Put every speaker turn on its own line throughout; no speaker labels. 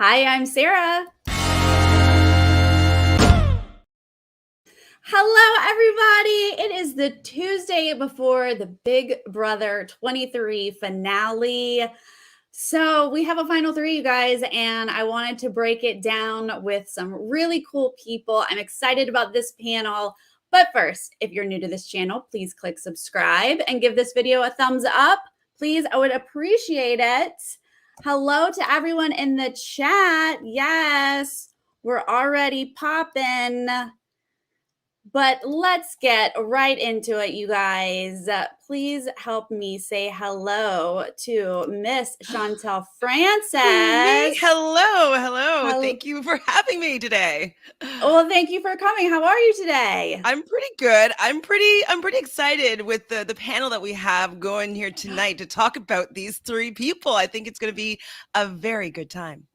Hi, I'm Sarah. Hello, everybody. It is the Tuesday before the Big Brother 23 finale. So we have a final three, you guys, and I wanted to break it down with some really cool people. I'm excited about this panel. But first, if you're new to this channel, please click subscribe and give this video a thumbs up. Please, I would appreciate it. Hello to everyone in the chat. Yes, we're already popping. But let's get right into it, you guys. Please help me say hello to Miss Chantele Frances.
Hello. Thank you for having me today.
Well, thank you for coming. How are you today?
I'm pretty good. I'm pretty excited with the panel that we have going here tonight to talk about these three people. I think it's going to be a very good time.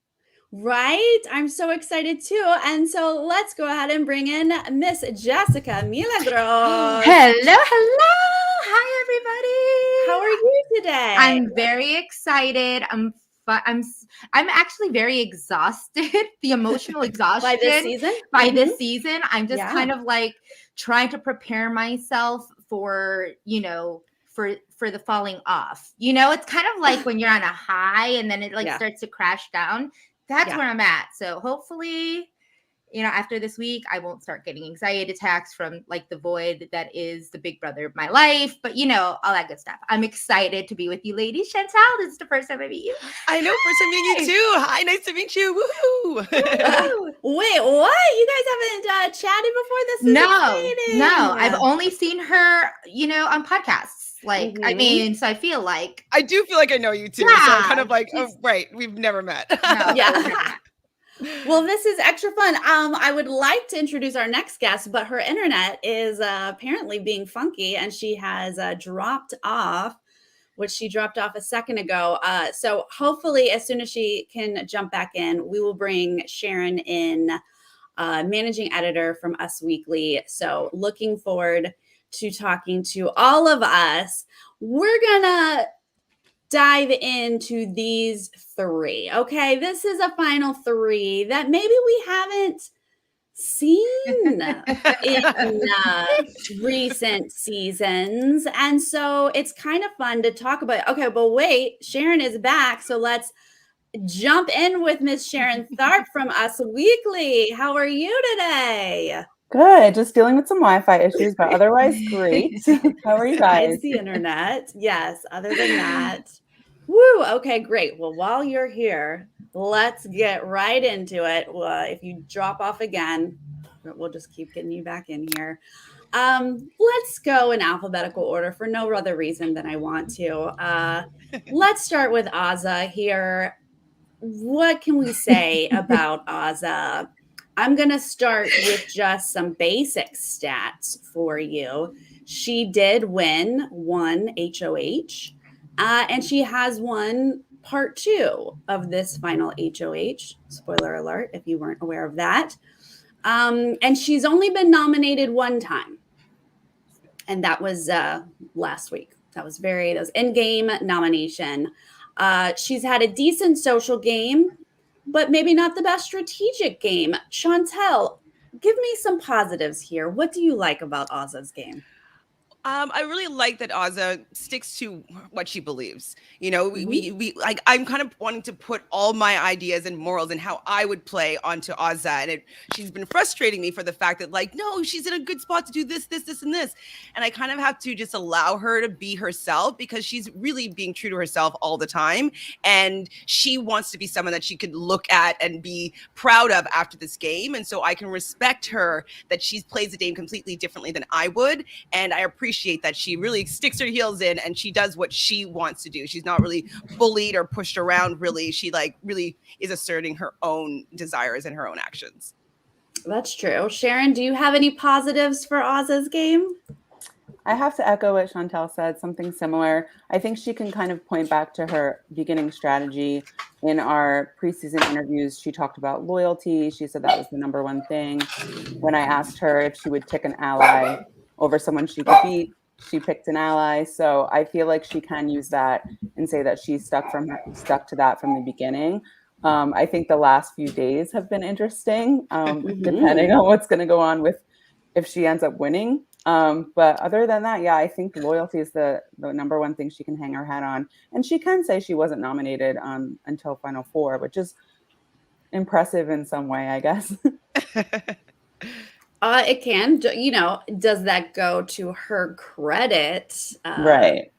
Right? I'm so excited too. And so let's go ahead and bring in Miss Jessica Milagros.
Hello. Hi, everybody.
How are you today?
I'm very excited. I'm actually very exhausted. The emotional exhaustion
By this season?
This season, I'm just kind of like trying to prepare myself for, for the falling off. It's kind of like when you're on a high and then it starts to crash down. That's where I'm at. So hopefully, after this week, I won't start getting anxiety attacks from like the void that is the big brother of my life. But all that good stuff. I'm excited to be with you, ladies. Chantele, this is the first time I meet you.
I know, first time meeting you too. Hi, nice to meet you. Woohoo!
Wait, what? You guys haven't chatted before? This is exciting.
No. I've only seen her, on podcasts. I mean, so I feel like
I do feel like I know you too. Yeah, so I'm kind of like, oh, right, we've never met.
Well, this is extra fun. I would like to introduce our next guest, but her internet is apparently being funky, and she has dropped off, which she dropped off a second ago. So hopefully, as soon as she can jump back in, we will bring Sharon in, managing editor from Us Weekly. So looking forward to talking to all of us. We're gonna dive into these three. Okay, this is a final three that maybe we haven't seen in recent seasons, and so it's kind of fun to talk about. Okay, but wait, Sharon is back, so let's jump in with Miss Sharon Tharp from Us Weekly. How are you today?
Good. Just dealing with some Wi-Fi issues, but otherwise great. How are you guys?
It's the internet. Yes. Other than that, woo. Okay, great. Well, while you're here, let's get right into it. If you drop off again, we'll just keep getting you back in here. Let's go in alphabetical order for no other reason than I want to. Let's start with Azah here. What can we say about Azah? I'm going to start with just some basic stats for you. She did win one HOH, and she has won part 2 of this final HOH. Spoiler alert, if you weren't aware of that. And she's only been nominated one time, and that was last week. That was in-game nomination. She's had a decent social game, but maybe not the best strategic game. Chantele, give me some positives here. What do you like about Azah's game?
I really like that Azah sticks to what she believes. I'm kind of wanting to put all my ideas and morals and how I would play onto Azah, and she's been frustrating me for the fact that no, she's in a good spot to do this, and this, and I kind of have to just allow her to be herself because she's really being true to herself all the time, and she wants to be someone that she could look at and be proud of after this game, and so I can respect her that she plays the game completely differently than I would, and I appreciate that she really sticks her heels in and she does what she wants to do. She's not really bullied or pushed around. Really, she really is asserting her own desires and her own actions.
That's true. Sharon, do you have any positives for Azah's game?
I have to echo what Chantele said, something similar. I think she can kind of point back to her beginning strategy. In our preseason interviews, she talked about loyalty. She said that was the number one thing. When I asked her if she would pick an ally over someone she could beat, she picked an ally. So I feel like she can use that and say that she stuck to that from the beginning. I think the last few days have been interesting, depending on what's going to go on with if she ends up winning. But other than that, yeah, I think loyalty is the number one thing she can hang her hat on. And she can say she wasn't nominated until Final Four, which is impressive in some way, I guess.
It can, does that go to her credit?
Right.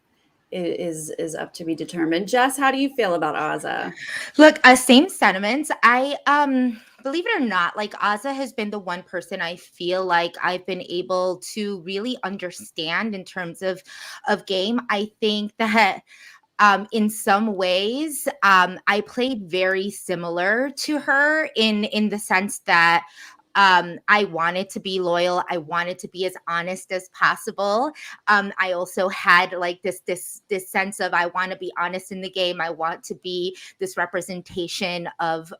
Is up to be determined. Jess, how do you feel about Azah?
Look, same sentiments. I believe it or not, like Azah has been the one person I feel like I've been able to really understand in terms of game. I think that in some ways, I played very similar to her in the sense that I wanted to be loyal. I wanted to be as honest as possible. I also had like this sense of I want to be honest in the game. I want to be this representation of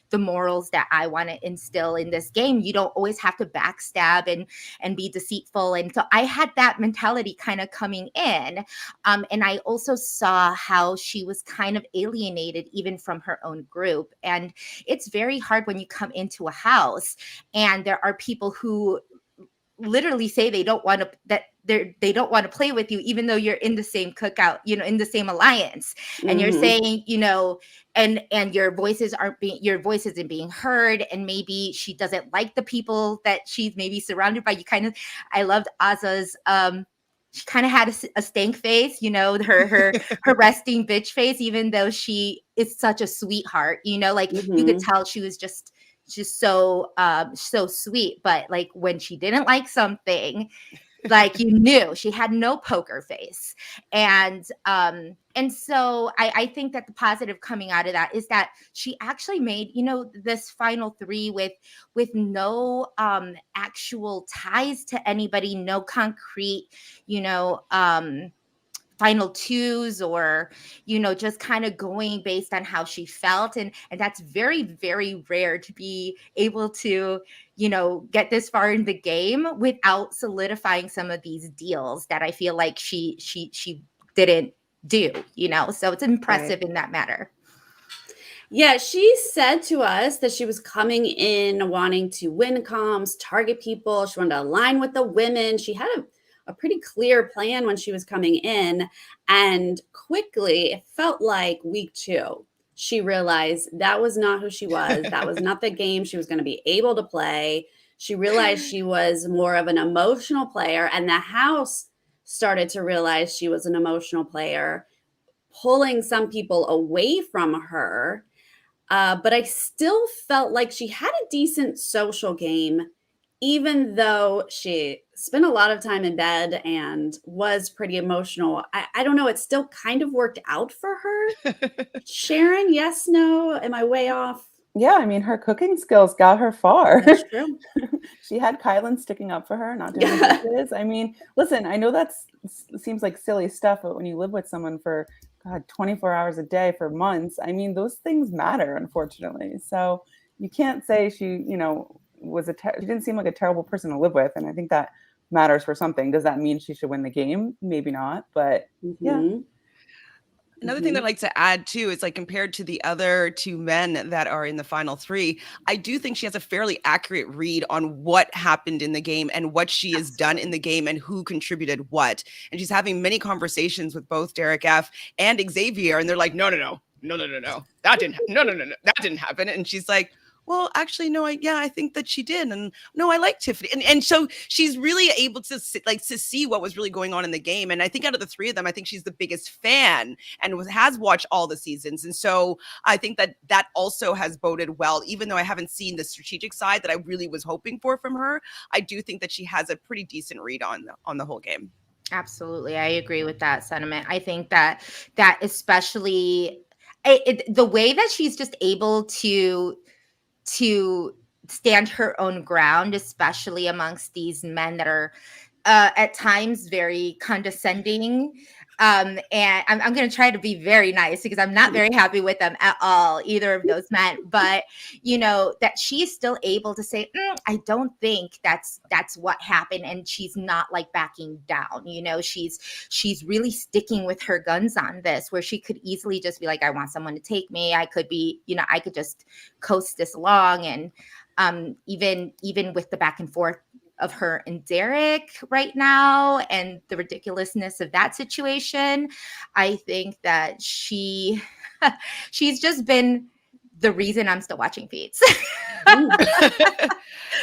the morals that I want to instill in this game. You don't always have to backstab and be deceitful. And so I had that mentality kind of coming in. And I also saw how she was kind of alienated even from her own group. And it's very hard when you come into a house and there are people who literally say they don't want to play with you, even though you're in the same cookout, in the same alliance, and you're saying, and your voices isn't being heard, and maybe she doesn't like the people that she's maybe surrounded by. I loved Azah's she kind of had a stank face, her resting bitch face, even though she is such a sweetheart, like you could tell she was just so sweet. But like when she didn't like something, like you knew she had no poker face. And so I think that the positive coming out of that is that she actually made, this final three with no actual ties to anybody, no concrete, final twos, or just kind of going based on how she felt, and that's very, very rare to be able to get this far in the game without solidifying some of these deals that I feel like she didn't do, so it's impressive in that matter.
Yeah, she said to us that she was coming in wanting to win comms, target people. She wanted to align with the women. She had a pretty clear plan when she was coming in. And quickly, it felt like week 2, she realized that was not who she was. That was not the game she was going to be able to play. She realized she was more of an emotional player, and the house started to realize she was an emotional player, pulling some people away from her. But I still felt like she had a decent social game, even though she spent a lot of time in bed and was pretty emotional. I don't know. It still kind of worked out for her. Sharon, yes, no? Am I way off?
Yeah, I mean, her cooking skills got her far.
That's true.
She had Kylan sticking up for her, not doing the dishes. I mean, listen, I know that seems like silly stuff, but when you live with someone for 24 hours a day for months, I mean, those things matter, unfortunately. So you can't say she, she didn't seem like a terrible person to live with. And I think that matters for something. Does that mean she should win the game? Maybe not, but yeah.
Another thing that I'd like to add too is, like, compared to the other 2 men that are in the final 3, I do think she has a fairly accurate read on what happened in the game and what she has done in the game and who contributed what. And she's having many conversations with both Derek F. and Xavier, and they're like, no, that didn't happen. And she's like, well, actually, no, I think that she did. And no, I like Tiffany. And so she's really able to see what was really going on in the game. And I think out of the 3 of them, I think she's the biggest fan and has watched all the seasons. And so I think that also has boded well, even though I haven't seen the strategic side that I really was hoping for from her. I do think that she has a pretty decent read on the whole game.
Absolutely. I agree with that sentiment. I think that especially the way that she's just able to stand her own ground, especially amongst these men that are at times very condescending. And I'm going to try to be very nice because I'm not very happy with them at all, either of those men. But, you know, that she's still able to say, I don't think that's what happened. And she's not like backing down. You know, she's really sticking with her guns on this, where she could easily just be like, I want someone to take me. I could be, you know, I could just coast this along. And even with the back and forth of her and Derek right now and the ridiculousness of that situation, I think that she's just been the reason I'm still watching Feats.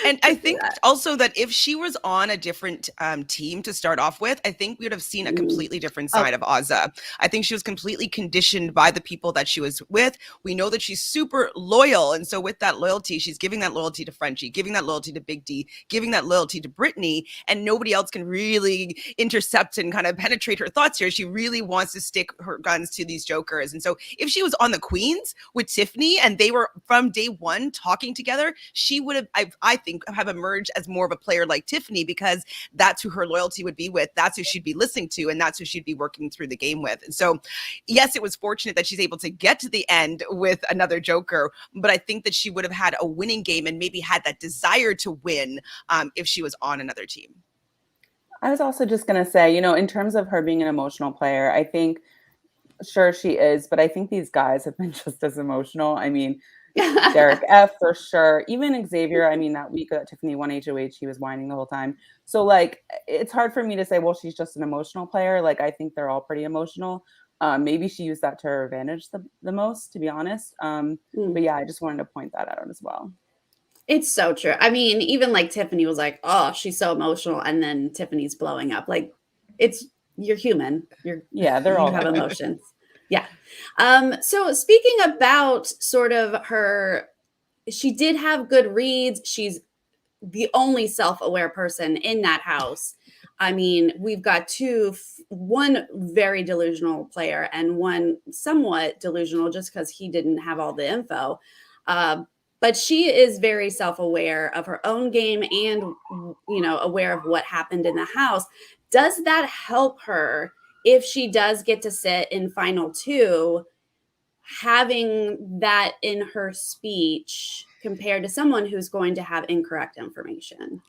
And I think also that if she was on a different team to start off with, I think we would have seen a completely different side of Azah. I think she was completely conditioned by the people that she was with. We know that she's super loyal. And so with that loyalty, she's giving that loyalty to Frenchie, giving that loyalty to Big D, giving that loyalty to Brittany, and nobody else can really intercept and kind of penetrate her thoughts here. She really wants to stick her guns to these jokers. And so if she was on the Queens with Tiffany and they were from day one talking together, she would have, I think, have emerged as more of a player like Tiffany, because that's who her loyalty would be with. That's who she'd be listening to. And that's who she'd be working through the game with. And so, yes, it was fortunate that she's able to get to the end with another joker. But I think that she would have had a winning game and maybe had that desire to win if she was on another team.
I was also just going to say, you know, in terms of her being an emotional player, I think, sure, she is. But I think these guys have been just as emotional. I mean, Derek F for sure. Even Xavier, I mean, that week that Tiffany won HOH, he was whining the whole time. So like, it's hard for me to say, well, she's just an emotional player. Like, I think they're all pretty emotional. Maybe she used that to her advantage the most, to be honest. But yeah, I just wanted to point that out as well.
It's so true. I mean, even like Tiffany was like, oh, she's so emotional. And then Tiffany's blowing up. Like, you're human.
They're all
have emotions. Yeah. So speaking about sort of her, she did have good reads. She's the only self-aware person in that house. I mean, we've got one very delusional player and one somewhat delusional just because he didn't have all the info. But she is very self-aware of her own game and, you know, aware of what happened in the house. Does that help her if she does get to sit in final two, having that in her speech compared to someone who's going to have incorrect information?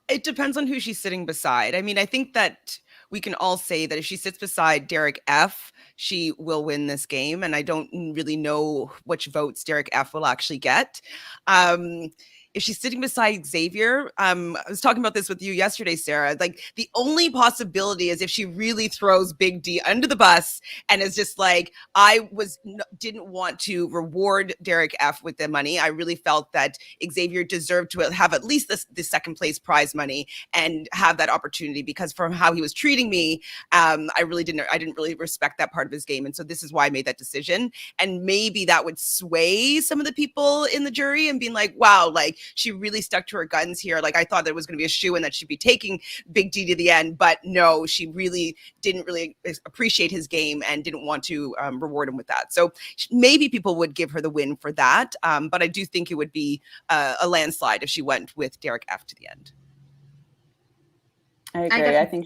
It depends on who she's sitting beside. I mean, I think that we can all say that if she sits beside Derek F, she will win this game. And I don't really know which votes Derek F will actually get. If she's sitting beside Xavier, I was talking about this with you yesterday, Sarah, like the only possibility is if she really throws Big D under the bus and is just like, didn't want to reward Derek F with the money. I really felt that Xavier deserved to have at least the second place prize money and have that opportunity, because from how he was treating me, I didn't really respect that part of his game. And so this is why I made that decision. And maybe that would sway some of the people in the jury and being like, wow, like, she really stuck to her guns here. Like, I thought there was going to be a shoe and that she'd be taking Big D to the end, but no, she really didn't really appreciate his game and didn't want to reward him with that. So maybe people would give her the win for that. But I do think it would be a landslide if she went with Derek F to the end.
I agree. I think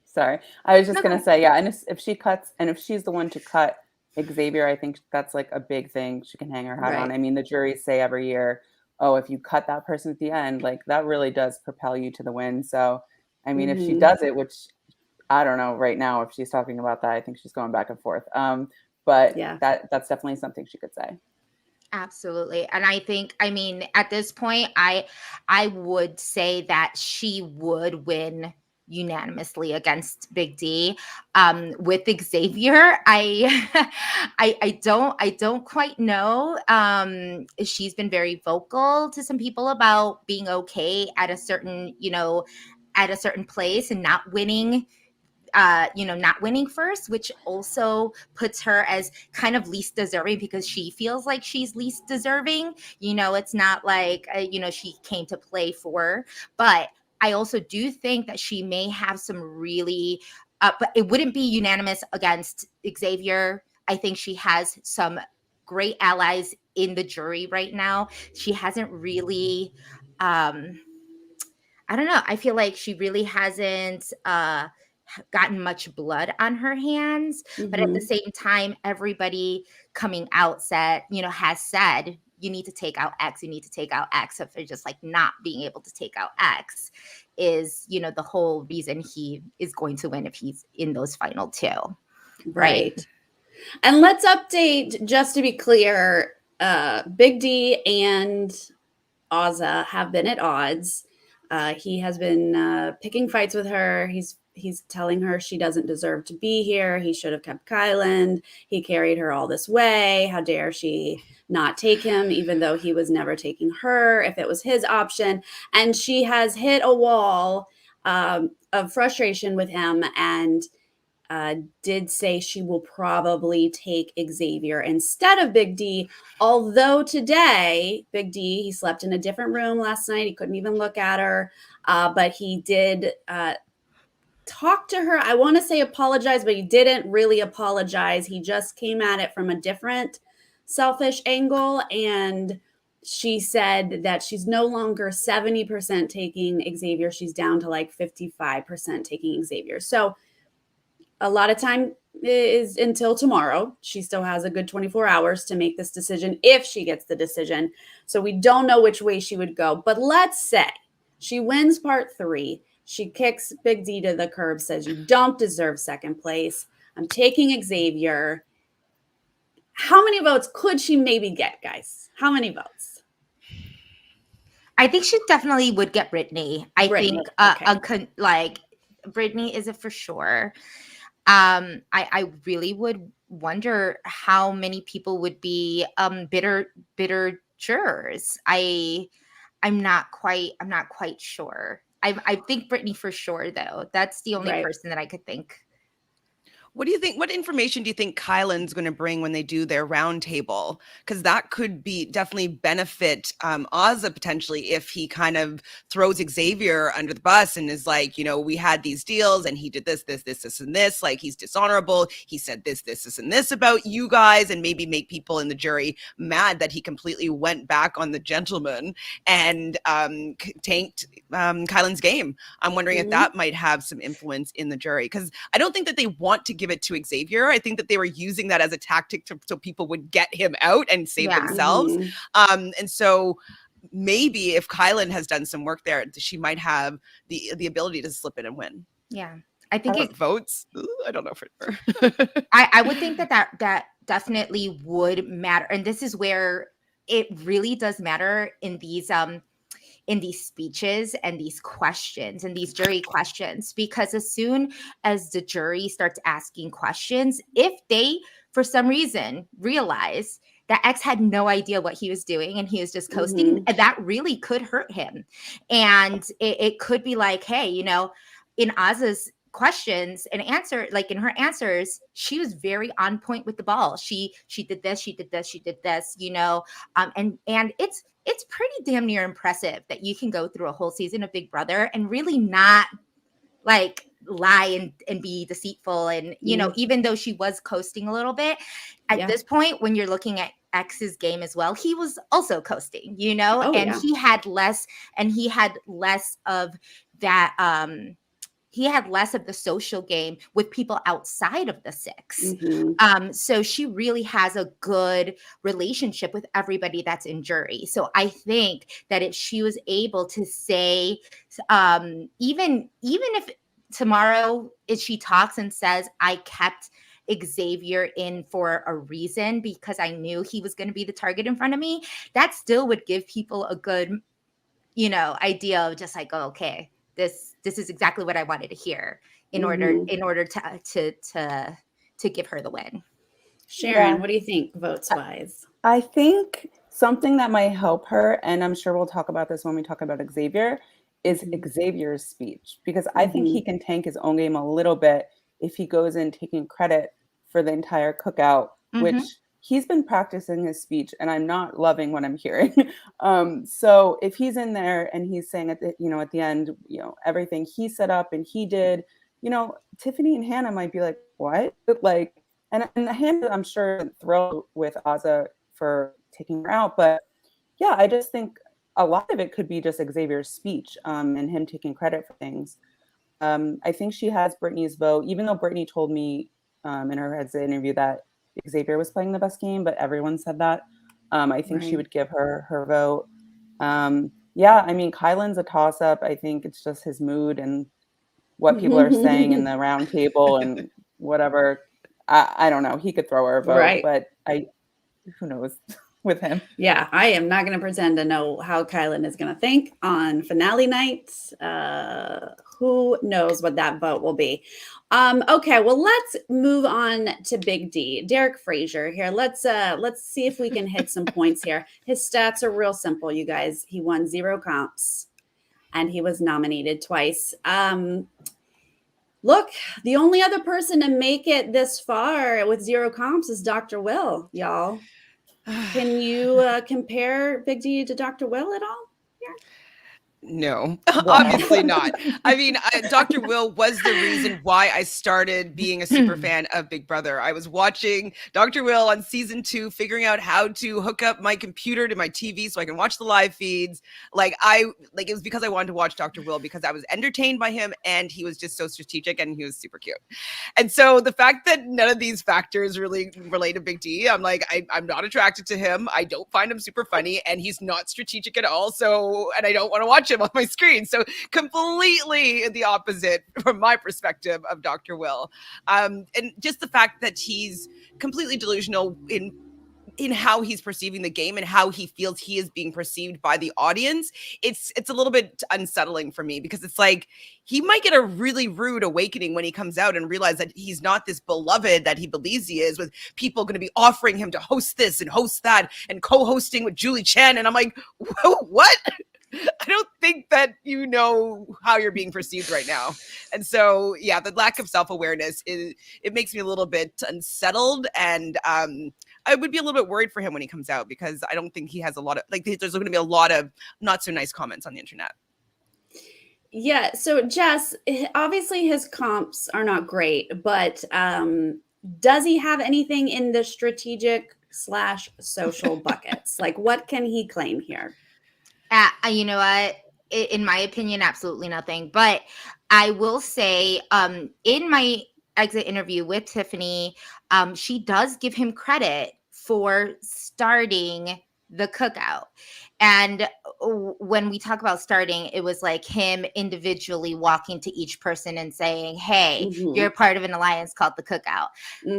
sorry. I was just going to say, yeah. And if she cuts, and if she's the one to cut Xavier, I think that's like a big thing she can hang her hat on. I mean, the juries say every year, oh, if you cut that person at the end, like that really does propel you to the win. So, I mean, if she does it, which I don't know right now, if she's talking about that, I think she's going back and forth. But yeah, that's definitely something she could say.
Absolutely. And I think, I mean, at this point, I would say that she would win unanimously against Big D. With Xavier, I don't quite know. She's been very vocal to some people about being okay at a certain, at a certain place and not winning first, which also puts her as kind of least deserving because she feels like she's least deserving. It's not like, she came to play for, but I also do think that she may have some really, but it wouldn't be unanimous against Xavier. I think she has some great allies in the jury right now. She hasn't really, I don't know. I feel like she really hasn't gotten much blood on her hands, but at the same time, everybody coming out has said, you need to take out X, you need to take out X. So for just like not being able to take out X is, the whole reason he is going to win if he's in those final two.
Right. And let's update, just to be clear, Big D and Azah have been at odds. He has been picking fights with her. He's telling her she doesn't deserve to be here. He should have kept Kylan. He carried her all this way. How dare she not take him, even though he was never taking her, if it was his option. And she has hit a wall of frustration with him and did say she will probably take Xavier instead of Big D. Although today, Big D, he slept in a different room last night. He couldn't even look at her, but he did talk to her. I want to say apologize, but he didn't really apologize. He just came at it from a different selfish angle. And she said that she's no longer 70% taking Xavier. She's down to like 55% taking Xavier. So a lot of time is until tomorrow. She still has a good 24 hours to make this decision if she gets the decision. So we don't know which way she would go. But let's say she wins part 3. She kicks Big D to the curb, says, you don't deserve second place. I'm taking Xavier. How many votes could she maybe get, guys? How many votes?
I think she definitely would get Brittany. I think Brittany is it for sure. I really would wonder how many people would be bitter jurors. I'm not quite sure. I think Brittany for sure, though. That's the only person that I could think.
What do you think? What information do you think Kylan's going to bring when they do their roundtable? Because that could be definitely benefit Azah potentially if he kind of throws Xavier under the bus and is like, we had these deals and he did this, and this. Like he's dishonorable. He said this, and this about you guys, and maybe make people in the jury mad that he completely went back on the gentleman and tanked Kylan's game. I'm wondering if that might have some influence in the jury, because I don't think that they want to give it to Xavier. I think that they were using that as a tactic so people would get him out and save themselves. And so maybe if Kylan has done some work there, she might have the ability to slip in and win.
Yeah. I think
votes. I don't know for sure.
I would think that definitely would matter. And this is where it really does matter in these speeches and these questions and these jury questions, because as soon as the jury starts asking questions, if they, for some reason, realize that X had no idea what he was doing and he was just coasting, that really could hurt him. And it could be like, hey, in Azah's questions and answer, like in her answers, she was very on point with the ball. She did this, she did this, she did this, and it's pretty damn near impressive that you can go through a whole season of Big Brother and really not like lie and be deceitful. And, even though she was coasting a little bit at this point, when you're looking at X's game as well, he was also coasting, he had less of that, he had less of the social game with people outside of the 6. So she really has a good relationship with everybody that's in jury. So I think that if she was able to say, even if tomorrow she talks and says, I kept Xavier in for a reason because I knew he was going to be the target in front of me, that still would give people a good, idea of just like, oh, okay, this is exactly what I wanted to hear in order to give her the win.
Sharon, what do you think votes wise?
I think something that might help her, and I'm sure we'll talk about this when we talk about Xavier, is Xavier's speech, because I think he can tank his own game a little bit if he goes in taking credit for the entire cookout, which he's been practicing his speech, and I'm not loving what I'm hearing. So if he's in there and he's saying at the end, everything he set up and he did, Tiffany and Hannah might be like, what? Like, and Hannah, I'm sure, thrilled with Azah for taking her out. But yeah, I just think a lot of it could be just Xavier's speech and him taking credit for things. I think she has Brittany's vote, even though Brittany told me in her exit interview that Xavier was playing the best game, but everyone said that. I think she would give her vote. Yeah, I mean, Kylan's a toss-up. I think it's just his mood and what people are saying in the round table and whatever. I don't know. He could throw her a vote, but who knows with him.
Yeah, I am not going to pretend to know how Kylan is going to think on finale night. Who knows what that vote will be. Okay, well, let's move on to Big D. Derek Frazier here. Let's see if we can hit some points here. His stats are real simple, you guys. He won 0 comps and he was nominated twice. Look, the only other person to make it this far with 0 comps is Dr. Will, y'all. Can you compare Big D to Dr. Will at all here?
No, obviously not. I mean, Dr. Will was the reason why I started being a super fan of Big Brother. I was watching Dr. Will on season 2, figuring out how to hook up my computer to my TV so I can watch the live feeds. It was because I wanted to watch Dr. Will because I was entertained by him and he was just so strategic and he was super cute. And so the fact that none of these factors really relate to Big D, I'm like, I'm not attracted to him. I don't find him super funny and he's not strategic at all. And I don't want to watch him on my screen. So completely the opposite from my perspective of Dr. Will. And just the fact that he's completely delusional in how he's perceiving the game and how he feels he is being perceived by the audience. It's a little bit unsettling for me because it's like he might get a really rude awakening when he comes out and realize that he's not this beloved that he believes he is, with people going to be offering him to host this and host that and co-hosting with Julie Chen. And I'm like, whoa, what? I don't think that you know how you're being perceived right now. And so, yeah, the lack of self-awareness, it makes me a little bit unsettled. And I would be a little bit worried for him when he comes out because I don't think he has a lot of, there's going to be a lot of not so nice comments on the internet.
Yeah. So Jess, obviously his comps are not great, but does he have anything in the strategic/social buckets? What can he claim here?
You know what? In my opinion, absolutely nothing. But I will say, in my exit interview with Tiffany, she does give him credit for starting the cookout. And when we talk about starting, it was like him individually walking to each person and saying, hey, you're part of an alliance called the Cookout.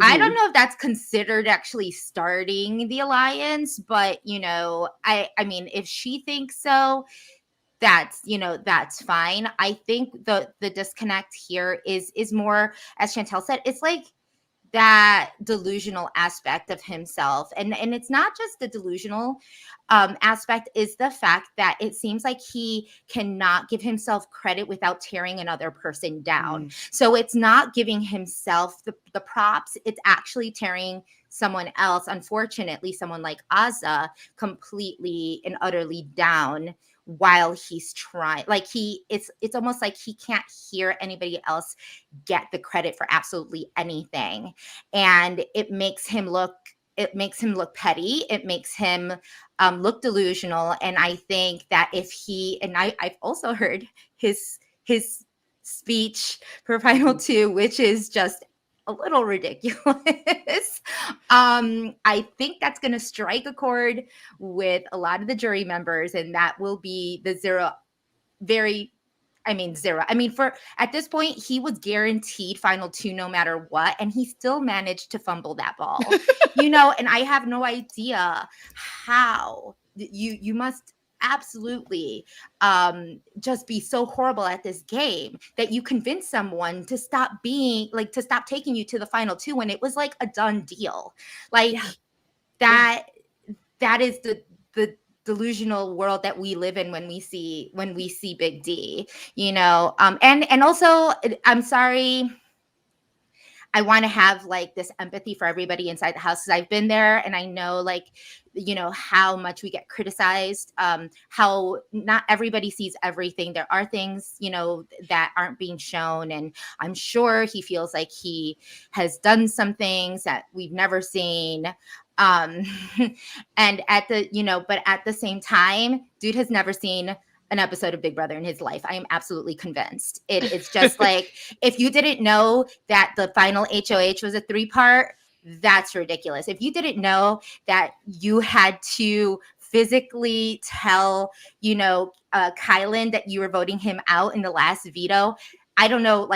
I don't know if that's considered actually starting the alliance, but, I mean, if she thinks so, that's fine. I think the disconnect here is more, as Chantele said, it's like that delusional aspect of himself. And it's not just the delusional aspect, is the fact that it seems like he cannot give himself credit without tearing another person down. So it's not giving himself the props. It's actually tearing someone else, unfortunately, someone like Azah, completely and utterly down while he's trying. It's almost like he can't hear anybody else get the credit for absolutely anything. And it makes him look petty. It makes him look delusional. And I think that I've also heard his speech for Final 2, which is just a little ridiculous. I think that's going to strike a chord with a lot of the jury members, and that will be the zero. I mean, for at this point, he was guaranteed Final 2 no matter what, and he still managed to fumble that ball. And I have no idea how you must absolutely just be so horrible at this game that you convince someone to stop taking you to the Final 2 when it was like a done deal. That is the delusional world that we live in when we see Big D, and also, I'm sorry, I want to have this empathy for everybody inside the house, because I've been there and I know how much we get criticized, how not everybody sees everything. There are things, that aren't being shown. And I'm sure he feels like he has done some things that we've never seen. And but at the same time, dude has never seen an episode of Big Brother in his life. I am absolutely convinced. It's just like, if you didn't know that the final HOH was a 3-part, that's ridiculous. If you didn't know that you had to physically tell, Kylan that you were voting him out in the last veto, I don't know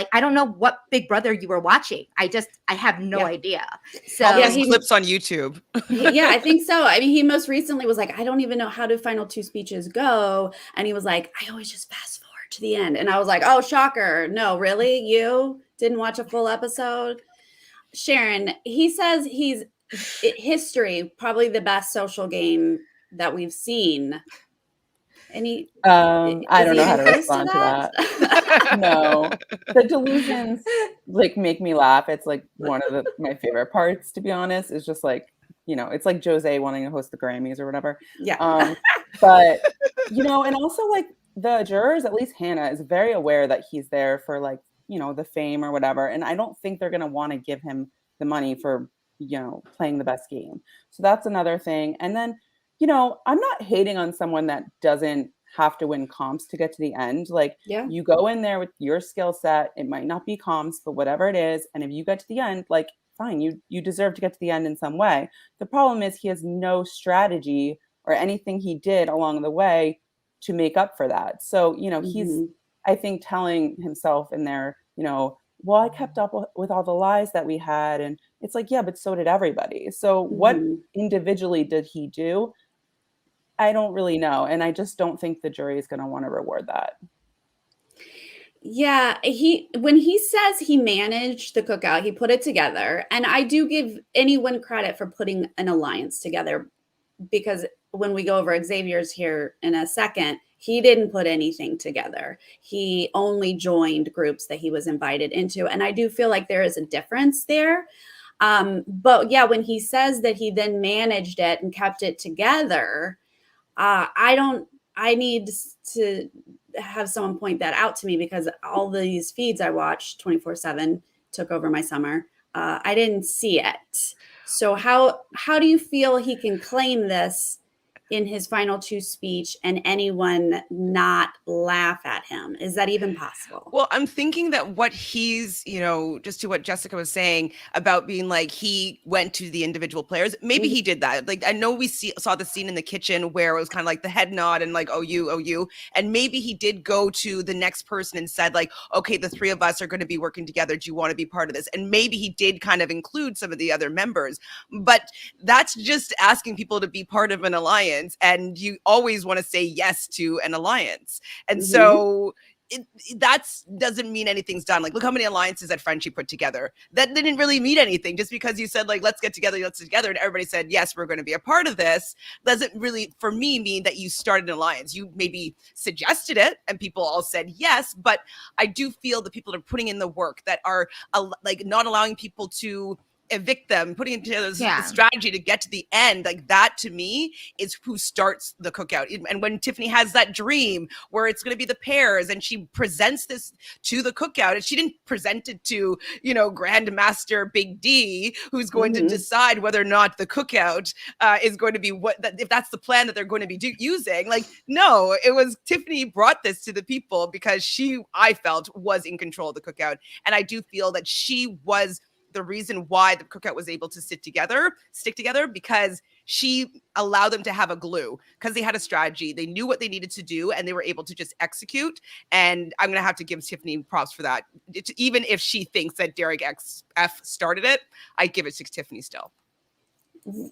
what Big Brother you were watching. I have no idea. So
all clips on YouTube.
Yeah, I think so. I mean, he most recently was like, I don't even know how do final 2 speeches go. And he was like, I always just fast forward to the end. And I was like, oh, shocker. No, really? You didn't watch a full episode? Sharon, he says he's history, probably the best social game that we've seen. Any
I don't know how to respond to that. No, the delusions like make me laugh. It's like one of my favorite parts, to be honest. It's just like, it's like Jose wanting to host the Grammys or whatever.
Yeah.
But and also like the jurors, at least Hannah, is very aware that he's there for like, the fame or whatever. And I don't think they're gonna want to give him the money for, playing the best game. So that's another thing. And then I'm not hating on someone that doesn't have to win comps to get to the end. Like, you go in there with your skill set. It might not be comps, but whatever it is. And if you get to the end, like, fine, you deserve to get to the end in some way. The problem is he has no strategy or anything he did along the way to make up for that. So, he's, I think, telling himself in there, well, I kept up with all the lies that we had. And it's like, yeah, but so did everybody. So what individually did he do? I don't really know. And I just don't think the jury is going to want to reward that.
Yeah, when he says he managed the cookout, he put it together. And I do give anyone credit for putting an alliance together, because when we go over Xavier's here in a second, he didn't put anything together. He only joined groups that he was invited into. And I do feel like there is a difference there. But yeah, when he says that he then managed it and kept it together, I need to have someone point that out to me, because all these feeds I watched 24/7 took over my summer. I didn't see it. So how do you feel he can claim this in his final 2 speech and anyone not laugh at him? Is that even possible?
Well, I'm thinking that what he's, just to what Jessica was saying about being like, he went to the individual players. Maybe he did that. Like, I know we saw the scene in the kitchen where it was kind of like the head nod and like, oh, you. And maybe he did go to the next person and said like, okay, the 3 of us are going to be working together. Do you want to be part of this? And maybe he did kind of include some of the other members, but that's just asking people to be part of an alliance. And you always want to say yes to an alliance. And so that doesn't mean anything's done. Like, look how many alliances that Frenchie put together. That didn't really mean anything. Just because you said like, let's get together, and everybody said, yes, we're going to be a part of this, doesn't really, for me, mean that you started an alliance. You maybe suggested it and people all said yes, but I do feel the people that are putting in the work, that are like not allowing people to evict them, putting together the strategy to get to the end, like that to me is who starts the cookout. And when Tiffany has that dream where it's going to be the pairs and she presents this to the cookout, and she didn't present it to, Grandmaster Big D, who's going to decide whether or not the cookout is going to be if that's the plan that they're going to be using. Like, no, it was Tiffany brought this to the people because I felt, was in control of the cookout. And I do feel that she was the reason why the cookout was able to stick together, because she allowed them to have a glue, because they had a strategy. They knew what they needed to do and they were able to just execute. And I'm going to have to give Tiffany props for that. Even if she thinks that Derek F started it, I give it to Tiffany still.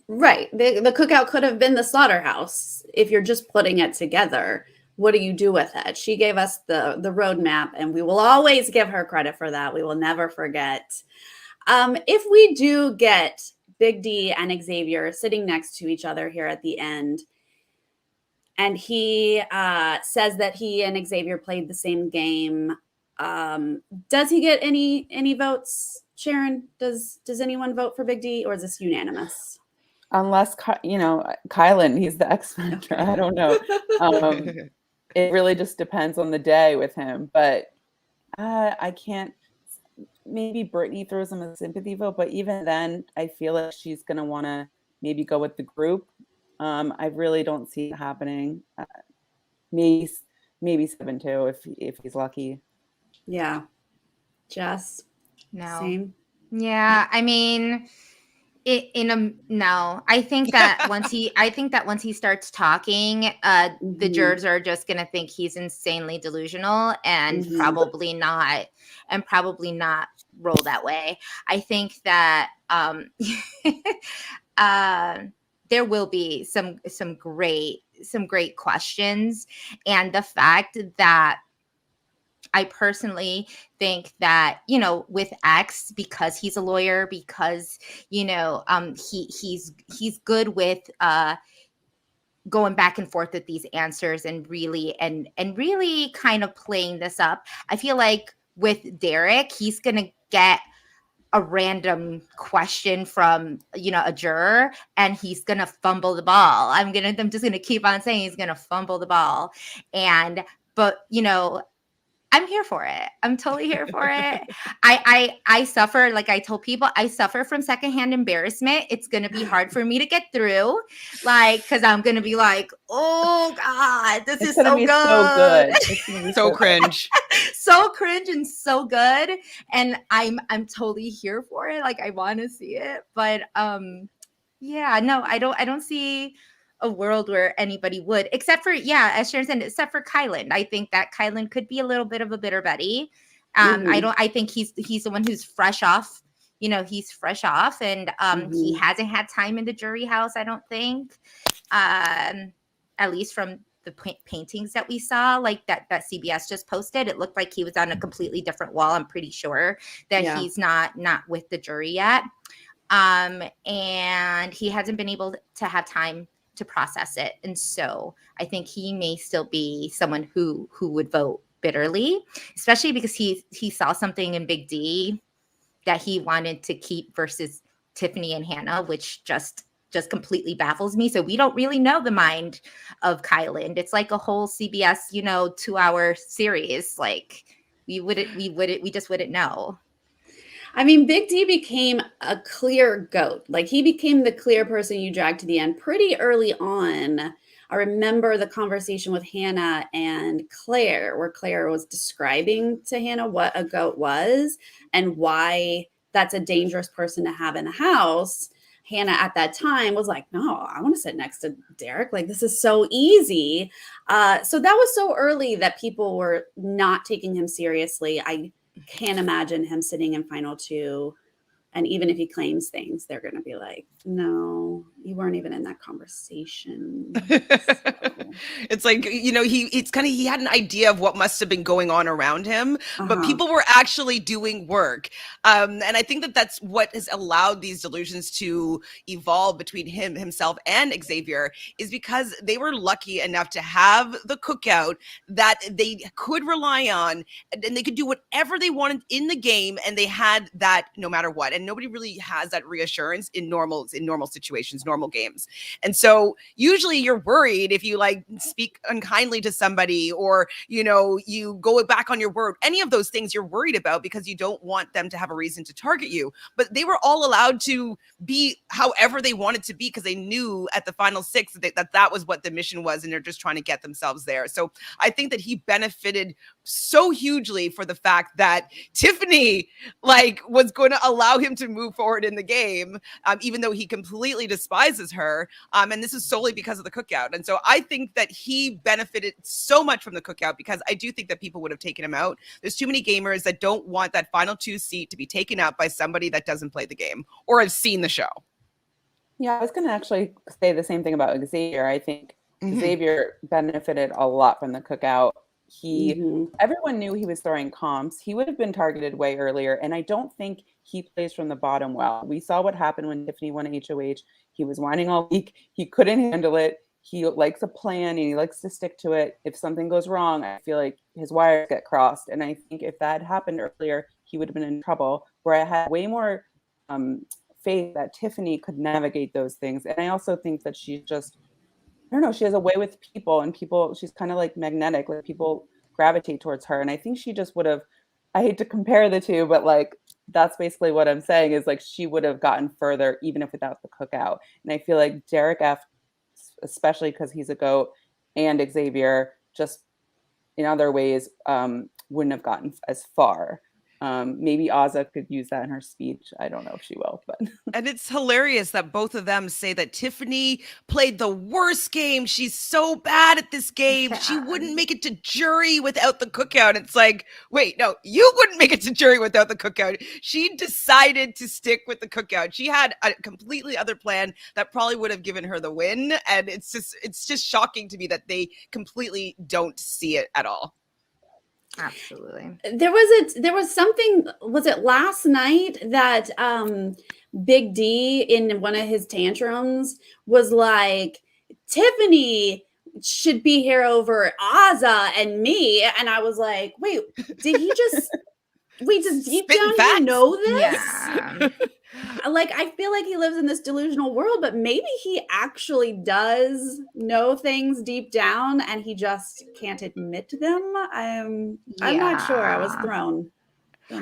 Right. The cookout could have been the slaughterhouse if you're just putting it together. What do you do with it? She gave us the roadmap, and we will always give her credit for that. We will never forget. If we do get Big D and Xavier sitting next to each other here at the end, and he says that he and Xavier played the same game, does he get any votes? Sharon, does anyone vote for Big D, or is this unanimous?
Unless, Kylan, he's the X Factor. Okay. I don't know. It really just depends on the day with him, but I can't. Maybe Brittany throws him a sympathy vote, but even then, I feel like she's going to want to maybe go with the group. I really don't see it happening. Maybe maybe 7-2 if he's lucky.
Yeah. Jess?
No.
Same?
Yeah, I mean, no. I think that once he starts talking, the jurors are just gonna think he's insanely delusional and probably not roll that way. I think that there will be some great questions, and the fact that I personally think that, you know, with X, because he's a lawyer, because, you know, he's good with going back and forth with these answers and really kind of playing this up. I feel like with Derek, he's gonna get a random question from, you know, a juror, and he's gonna fumble the ball. I'm just gonna keep on saying he's gonna fumble the ball. But you know, I'm here for it. I'm totally here for it. I suffer, like I told people, I suffer from secondhand embarrassment. It's gonna be hard for me to get through, like, because I'm gonna be like, oh God, this is so good.
So good. It's gonna be
so cringe.
So cringe and so good. And I'm totally here for it. Like, I want to see it. But yeah, no, I don't see a world where anybody would, except for, yeah, as Sharon said, except for Kylan. I think that Kylan could be a little bit of a bitter Betty. I think he's the one who's fresh off, you know, he's fresh off, and he hasn't had time in the jury house, I don't think, at least from the paintings that we saw, like that CBS just posted. It looked like he was on a completely different wall. I'm pretty sure that he's not with the jury yet. And he hasn't been able to have time to process it. And so I think he may still be someone who would vote bitterly, especially because he saw something in Big D that he wanted to keep versus Tiffany and Hannah, which just completely baffles me. So we don't really know the mind of Kylan. It's like a whole CBS, you know, 2-hour series. Like we just wouldn't know.
I mean, Big D became a clear GOAT. Like, he became the clear person you dragged to the end pretty early on. I remember the conversation with Hannah and Claire, where Claire was describing to Hannah what a GOAT was and why that's a dangerous person to have in the house. Hannah at that time was like, no, I want to sit next to Derek. Like, this is so easy. So that was so early that people were not taking him seriously. I can't imagine him sitting in final 2. And even if he claims things, they're going to be like, no, you weren't even in that conversation. So.
It's like, you know, he had an idea of what must have been going on around him, but people were actually doing work. And I think that that's what has allowed these delusions to evolve between himself and Xavier, is because they were lucky enough to have the cookout that they could rely on, and they could do whatever they wanted in the game. And they had that no matter what. And nobody really has that reassurance in normal situations, normal games. And so usually you're worried if you like speak unkindly to somebody, or, you know, you go back on your word, any of those things you're worried about because you don't want them to have a reason to target you. But they were all allowed to be however they wanted to be, because they knew at the final 6 that was what the mission was, and they're just trying to get themselves there. So I think that he benefited so hugely for the fact that Tiffany was going to allow him to move forward in the game, even though he completely despises her. And this is solely because of the cookout. And so I think that he benefited so much from the cookout, because I do think that people would have taken him out. There's too many gamers that don't want that final 2 seat to be taken up by somebody that doesn't play the game or has seen the show.
Yeah, I was going to actually say the same thing about Xavier. I think Xavier benefited a lot from the cookout. Everyone knew he was throwing comps. He would have been targeted way earlier, and I don't think he plays from the bottom well. We saw what happened when Tiffany won HOH. He was whining all week. He couldn't handle it. He likes a plan, and he likes to stick to it. If something goes wrong, I feel like his wires get crossed, and I think if that had happened earlier, he would have been in trouble, where I had way more faith that Tiffany could navigate those things. And I also think that she's just, I don't know, she has a way with people, and she's kind of like magnetic, like people gravitate towards her. And I think she just would have, I hate to compare the two, but like, that's basically what I'm saying, is like, she would have gotten further even if without the cookout. And I feel like Derek F, especially because he's a GOAT, and Xavier, just in other ways wouldn't have gotten as far. Maybe Azah could use that in her speech. I don't know if she will, but.
And it's hilarious that both of them say that Tiffany played the worst game. She's so bad at this game. She wouldn't make it to jury without the cookout. It's like, wait, no, you wouldn't make it to jury without the cookout. She decided to stick with the cookout. She had a completely other plan that probably would have given her the win. And it's just shocking to me that they completely don't see it at all.
Absolutely.
There was something, was it last night that Big D in one of his tantrums was like, Tiffany should be here over Azah and me. And I was like, wait, did he just deep down you know this?
Yeah.
Like, I feel like he lives in this delusional world, but maybe he actually does know things deep down and he just can't admit them. I'm not sure. I was thrown.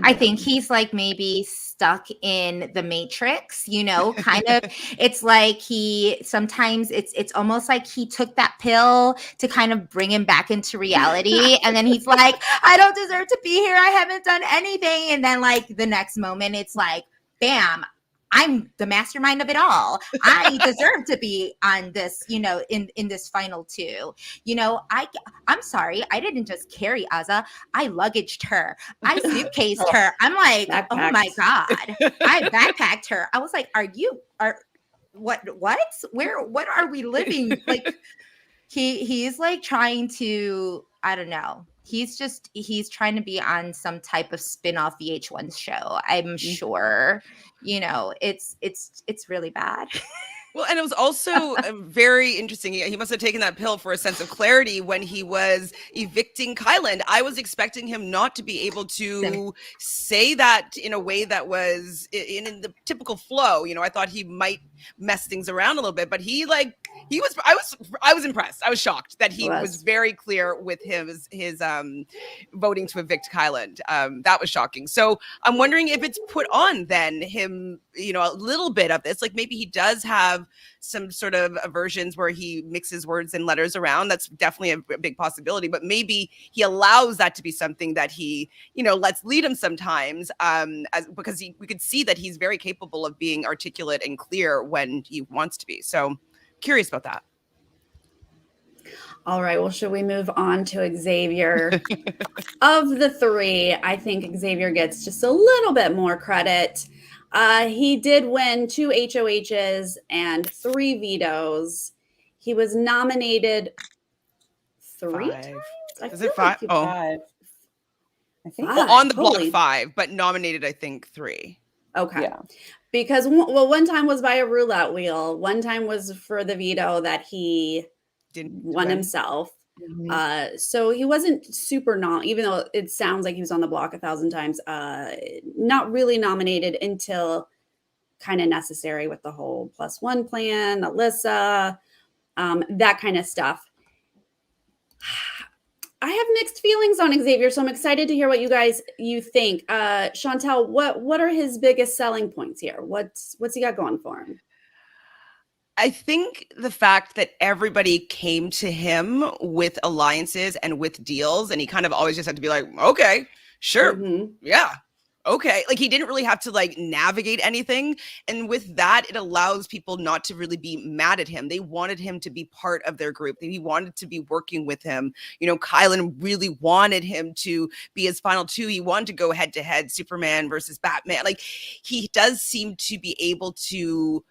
I think he's like maybe stuck in the Matrix, you know, kind of. It's like sometimes it's almost like he took that pill to kind of bring him back into reality. And then he's like, I don't deserve to be here. I haven't done anything. And then like the next moment, it's like, bam, I'm the mastermind of it all. I deserve to be on this, you know, in this final two. You know, I'm sorry. I didn't just carry Azah. I luggaged her. I suitcased her. I'm like,
backpacked.
Oh my God. I backpacked her. I was like, what? What are we living? Like he's like trying to, I don't know. He's trying to be on some type of spin-off VH1 show. I'm sure, you know, it's really bad.
Well, and it was also very interesting. He must have taken that pill for a sense of clarity when he was evicting Kyland. I was expecting him not to be able to say that in a way that was in the typical flow. You know, I thought he might mess things around a little bit, but I was impressed. I was shocked that he was very clear with his voting to evict Kyland. That was shocking. So I'm wondering if it's put on then him, you know, a little bit of this, like maybe he does have some sort of aversions where he mixes words and letters around. That's definitely a big possibility, but maybe he allows that to be something that he, you know, lets lead him sometimes, because we could see that he's very capable of being articulate and clear when he wants to be. So curious about that.
All right. Well, should we move on to Xavier? Of the three, I think Xavier gets just a little bit more credit. He did win 2 HOHs and 3 vetoes. He was nominated 3 times.
Is it 5?
Like 5. I think.
Well, on the block 5, but nominated, I think 3.
Okay.
Yeah.
Because one time was by a roulette wheel. One time was for the veto that he
didn't
won himself.
Mm-hmm.
So he wasn't super even though it sounds like he was on the block 1,000 times, not really nominated until kind of necessary with the whole +1 plan, Alyssa, that kind of stuff. I have mixed feelings on Xavier, so I'm excited to hear what you think. Chantele, what are his biggest selling points here? What's he got going for him?
I think the fact that everybody came to him with alliances and with deals, and he kind of always just had to be like, okay, sure. Mm-hmm. Yeah. Okay. Like he didn't really have to like navigate anything. And with that, it allows people not to really be mad at him. They wanted him to be part of their group. He wanted to be working with him. You know, Kyland really wanted him to be his final 2. He wanted to go head to head, Superman versus Batman. Like he does seem to be able to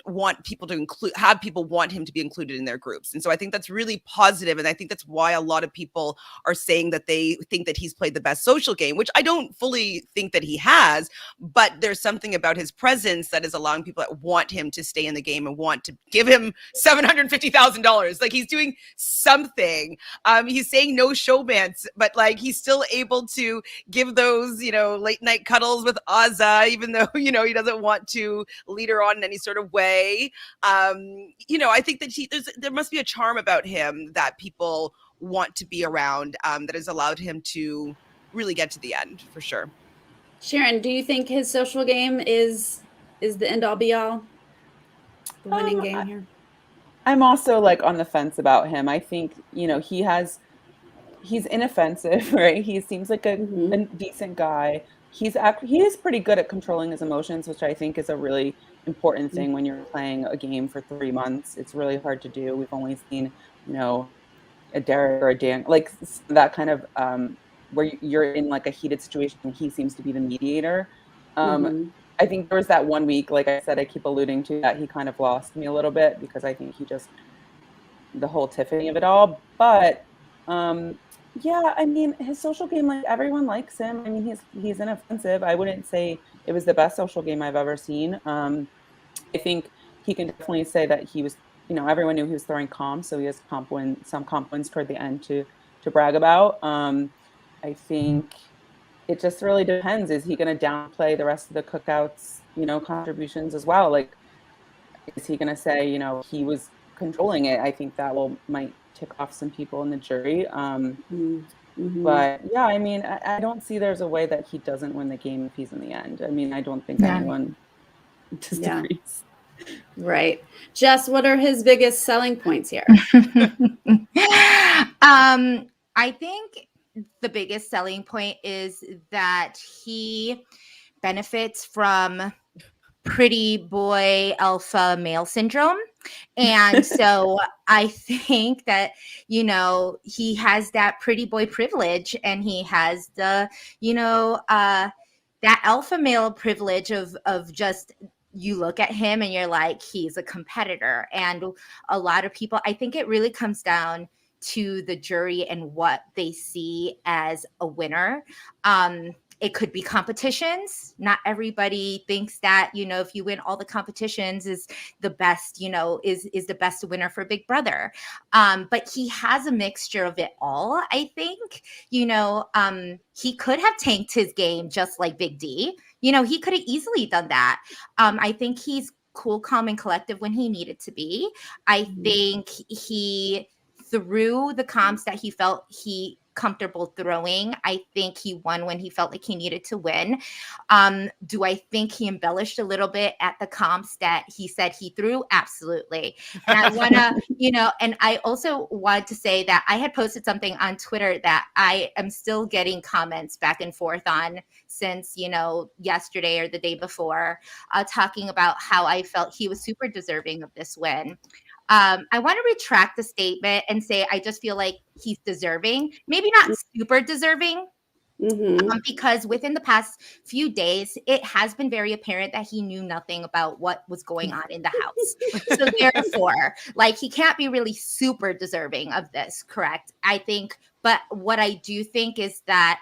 want people to have people want him to be included in their groups. And so I think that's really positive. And I think that's why a lot of people are saying that they think that he's played the best social game, which I don't fully think that he has, but there's something about his presence that is allowing people that want him to stay in the game and want to give him $750,000. Like he's doing something. He's saying no showmance, but like he's still able to give those, you know, late night cuddles with Azah, even though, you know, he doesn't want to lead her on in any sort of way. You know, I think that there must be a charm about him that people want to be around, that has allowed him to really get to the end for sure.
Sharon, do you think his social game is the end all be all? The winning game here?
I'm also like on the fence about him. I think, you know, he has he's inoffensive, right? He seems like a decent guy. He is pretty good at controlling his emotions, which I think is a really important thing when you're playing a game for 3 months. It's really hard to do. We've only seen, a Derek or a Dan, like that kind of where you're in like a heated situation. He seems to be the mediator. I think there was that 1 week, like I said, I keep alluding to that he kind of lost me a little bit because I think the whole Tiffany of it all. But yeah, I mean, his social game, like everyone likes him. I mean, he's inoffensive. I wouldn't say it was the best social game I've ever seen. I think he can definitely say that he was, everyone knew he was throwing comps, so he has some comp wins toward the end to brag about. I think it just really depends. Is he going to downplay the rest of the cookouts, contributions as well? Like, is he going to say, he was controlling it? I think that might tick off some people in the jury. But yeah, I mean, I don't see there's a way that he doesn't win the game if he's in the end. I mean, I don't think anyone disagrees.
Right. Jess, what are his biggest selling points here?
I think the biggest selling point is that he benefits from pretty boy alpha male syndrome. And so I think that, he has that pretty boy privilege, and he has the, that alpha male privilege of just, you look at him and you're like, he's a competitor. And a lot of people, I think it really comes down to the jury and what they see as a winner. It could be competitions. Not everybody thinks that, if you win all the competitions is the best, is the best winner for Big Brother. But he has a mixture of it all. I think, he could have tanked his game just like Big D. He could have easily done that. I think he's cool, calm, and collective when he needed to be. I think he threw the comps that he felt he comfortable throwing. I think he won when he felt like he needed to win. Do I think he embellished a little bit at the comps that he said he threw? Absolutely. And I want to, and I also want to say that I had posted something on Twitter that I am still getting comments back and forth on since, yesterday or the day before, talking about how I felt he was super deserving of this win. I want to retract the statement and say I just feel like he's deserving, maybe not super deserving, because within the past few days, it has been very apparent that he knew nothing about what was going on in the house. So therefore, he can't be really super deserving of this, correct? I think, but what I do think is that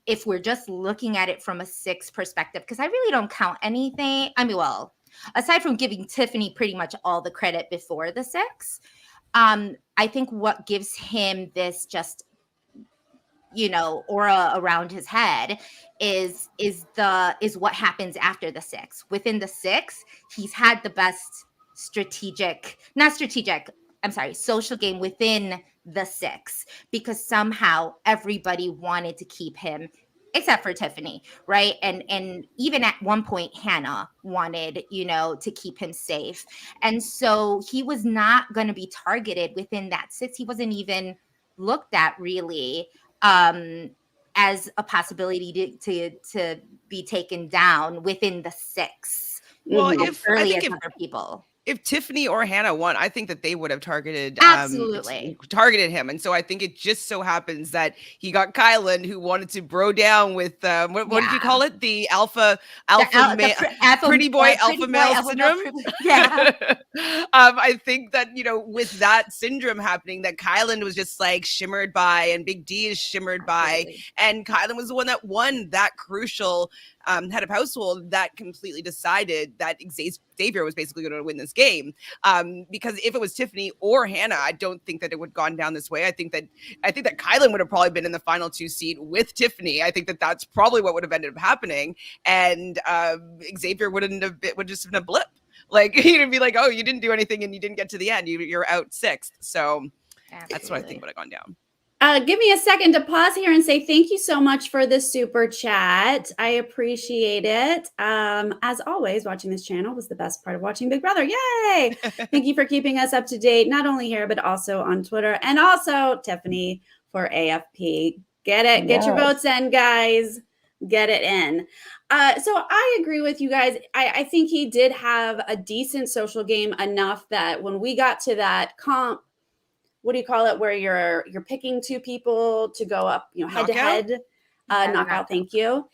if we're just looking at it from a 6 perspective, because I really don't count anything. I mean, well, aside from giving Tiffany pretty much all the credit before the 6, I think what gives him this just, aura around his head is what happens after the 6. Within the 6, he's had the best social game within the 6, because somehow everybody wanted to keep him, except for Tiffany, right? And even at one point, Hannah wanted, to keep him safe. And so he was not going to be targeted within that 6. He wasn't even looked at really as a possibility to be taken down within the 6.
Well,
as early as other people.
If Tiffany or Hannah won, I think that they would have targeted him. And so I think it just so happens that he got Kylan, who wanted to bro down with what did you call it? The pretty boy alpha male syndrome. I think that, with that syndrome happening, that Kylan was just shimmered by, and Big D is shimmered by, and Kylan was the one that won that crucial head of household that completely decided that Xavier was basically going to win this game. Because if it was Tiffany or Hannah, I don't think that it would have gone down this way. I think that Kylan would have probably been in the final 2 seat with Tiffany. I think that that's probably what would have ended up happening. And Xavier would just have been a blip. He'd be like, oh, you didn't do anything and you didn't get to the end. You're out 6th. So that's what I think would have gone down.
Give me a second to pause here and say thank you so much for the super chat. I appreciate it. As always, watching this channel was the best part of watching Big Brother. Yay! Thank you for keeping us up to date, not only here, but also on Twitter. And also, Tiffany, for AFP. Get it. Get your votes in, guys. Get it in. So I agree with you guys. I think he did have a decent social game, enough that when we got to that comp, what do you call it, where you're picking two people to go up, head to head, knockout. Thank you.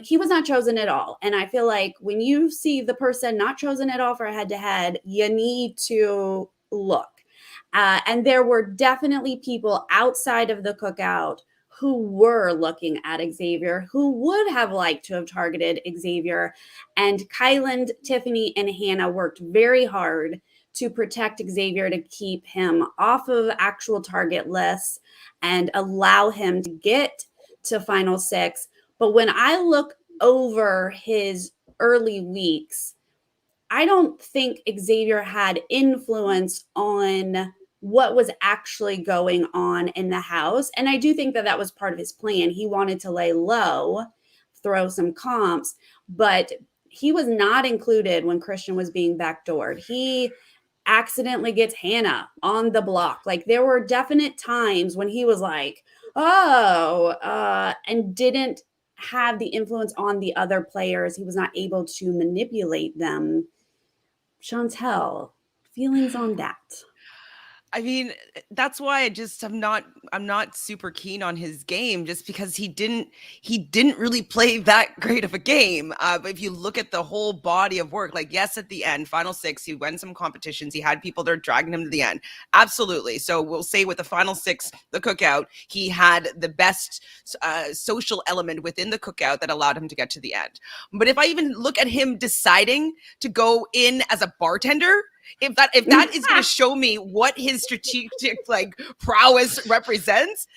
He was not chosen at all. And I feel like when you see the person not chosen at all for a head to head, you need to look. And there were definitely people outside of the cookout who were looking at Xavier, who would have liked to have targeted Xavier. And Kyland, Tiffany, and Hannah worked very hard to protect Xavier, to keep him off of actual target lists and allow him to get to final six. But when I look over his early weeks, I don't think Xavier had influence on what was actually going on in the house. And I do think that that was part of his plan. He wanted to lay low, throw some comps, but he was not included when Christian was being backdoored. He accidentally gets Hannah on the block. Like, there were definite times when he was like, and didn't have the influence on the other players. He was not able to manipulate them. Chantele, feelings on that?
I mean, that's why I'm not super keen on his game, just because he didn't really play that great of a game. But if you look at the whole body of work, like, yes, at the end, final six, he won some competitions. He had people that are dragging him to the end. Absolutely. So we'll say with the final six, the cookout, he had the best social element within the cookout that allowed him to get to the end. But if I even look at him deciding to go in as a bartender, if that is going to show me what his strategic prowess represents,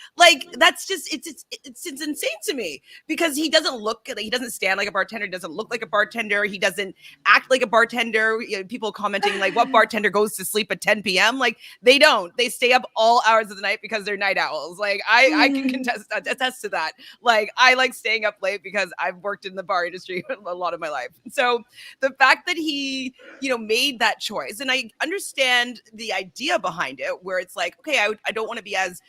that's just it's insane to me, because he doesn't stand like a bartender, he doesn't look like a bartender, he doesn't act like a bartender. People commenting what bartender goes to sleep at 10 p.m. They don't. They stay up all hours of the night because they're night owls. I can attest to that. I like staying up late because I've worked in the bar industry a lot of my life. So the fact that he made that choice, and I understand the idea behind it, where it's like, okay, I don't want to be as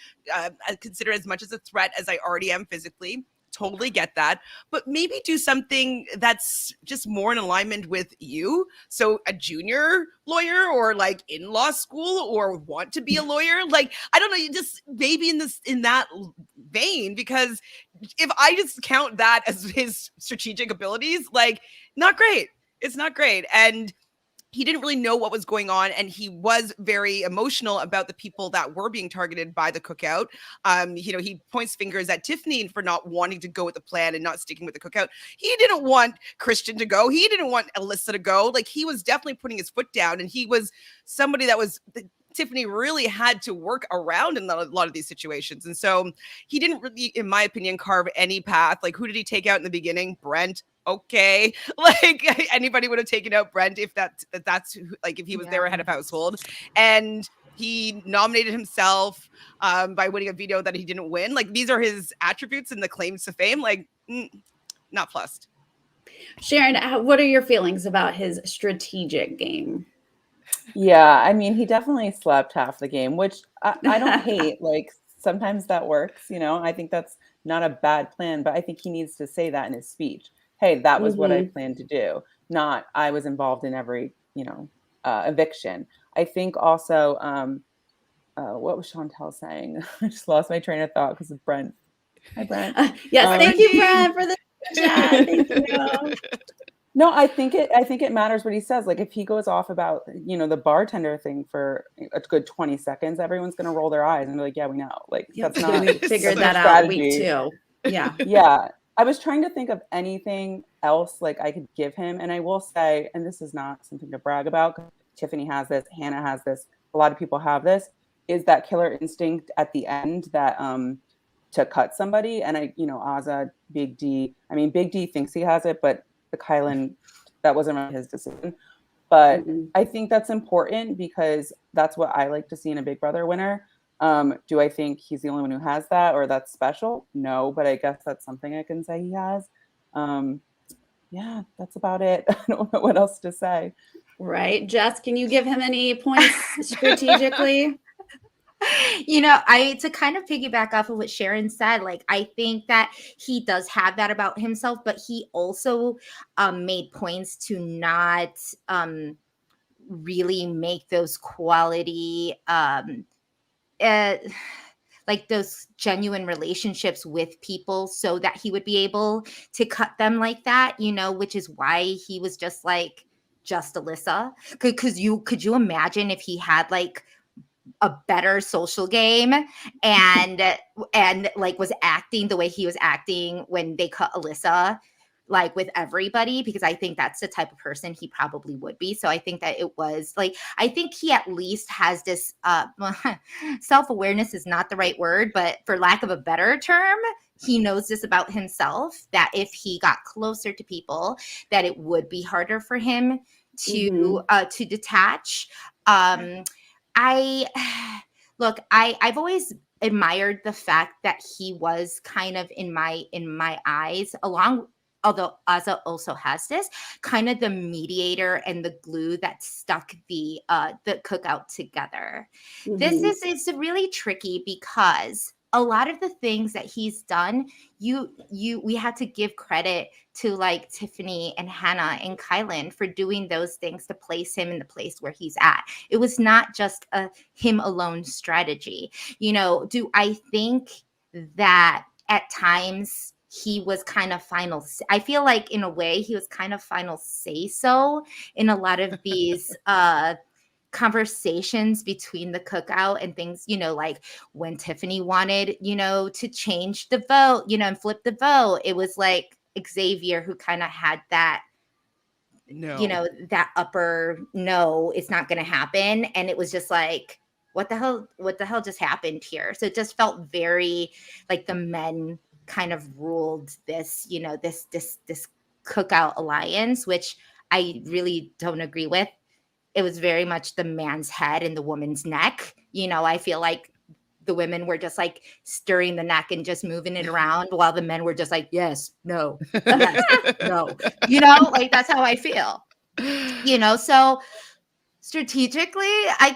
considered as much as a threat as I already am physically. Totally get that. But maybe do something that's just more in alignment with you. So a junior lawyer, or in law school, or want to be a lawyer. I don't know, you just maybe in that vein, because if I just count that as his strategic abilities, not great. It's not great. And he didn't really know what was going on, and he was very emotional about the people that were being targeted by the cookout. He points fingers at Tiffany for not wanting to go with the plan and not sticking with the cookout. He didn't want Christian to go. He didn't want Alyssa to go. He was definitely putting his foot down, and he was somebody that Tiffany really had to work around in a lot of these situations. And so he didn't really, in my opinion, carve any path. Who did he take out in the beginning? Brent. Okay. Anybody would have taken out Brent if that's if he was their head of household. And he nominated himself by winning a veto that he didn't win. These are his attributes and the claims to fame. Not plussed.
Sharon, what are your feelings about his strategic game?
Yeah, I mean, he definitely slept half the game, which I don't hate. Sometimes that works, I think that's not a bad plan, but I think he needs to say that in his speech. Hey, that was what I planned to do. Not, I was involved in every, eviction. I think also, what was Chantele saying? I just lost my train of thought because of Brent. Hi, Brent.
Yes, thank you, Brent, for the chat. Thank you.
No, I think it matters what he says. If he goes off about, the bartender thing for a good 20 seconds, everyone's going to roll their eyes and be like, yeah, we know. That's not.
We figured that out week 2. Yeah.
Yeah. I was trying to think of anything else I could give him. And I will say, and this is not something to brag about, Tiffany has this, Hannah has this, a lot of people have this, is that killer instinct at the end that to cut somebody. And Azah, Big D, Big D thinks he has it, but the Kylan, that wasn't really his decision. But I think that's important, because that's what I like to see in a Big Brother winner. Do I think he's the only one who has that, or that's special? No, but I guess that's something I can say he has. Yeah, that's about it. I don't know what else to say.
Right. Jess, can you give him any points strategically?
To kind of piggyback off of what Sharon said, like, I think that he does have that about himself, but he also made points to not really make those quality like those genuine relationships with people so that he would be able to cut them like that, which is why he was just like, just Alyssa. Could you imagine if he had like a better social game and like was acting the way he was acting when they cut Alyssa, like with everybody, because I think that's the type of person he probably would be. So I think that it was like, I think he at least has this self-awareness is not the right word, but for lack of a better term, he knows this about himself, that if he got closer to people, that it would be harder for him to detach. I've always admired the fact that he was kind of in my eyes, although Azah also has this, kind of the mediator and the glue that stuck the cookout together. This is really tricky because a lot of the things that he's done, we had to give credit to like Tiffany and Hannah and Kylan for doing those things to place him in the place where he's at. It was not just a him alone strategy. Do I think that at times he was kind of final? I feel like in a way he was kind of final say so in a lot of these conversations between the cookout and things, like when Tiffany wanted, to change the vote, and flip the vote. It was like Xavier who kind of had that, that upper no, it's not going to happen. And it was just like, what the hell just happened here? So it just felt very like the men kind of ruled this, this cookout alliance, which I really don't agree with. It was very much the man's head and the woman's neck. I feel like the women were just like stirring the neck and just moving it around while the men were just like, yes, no, yes, no. Like that's how I feel. So strategically, I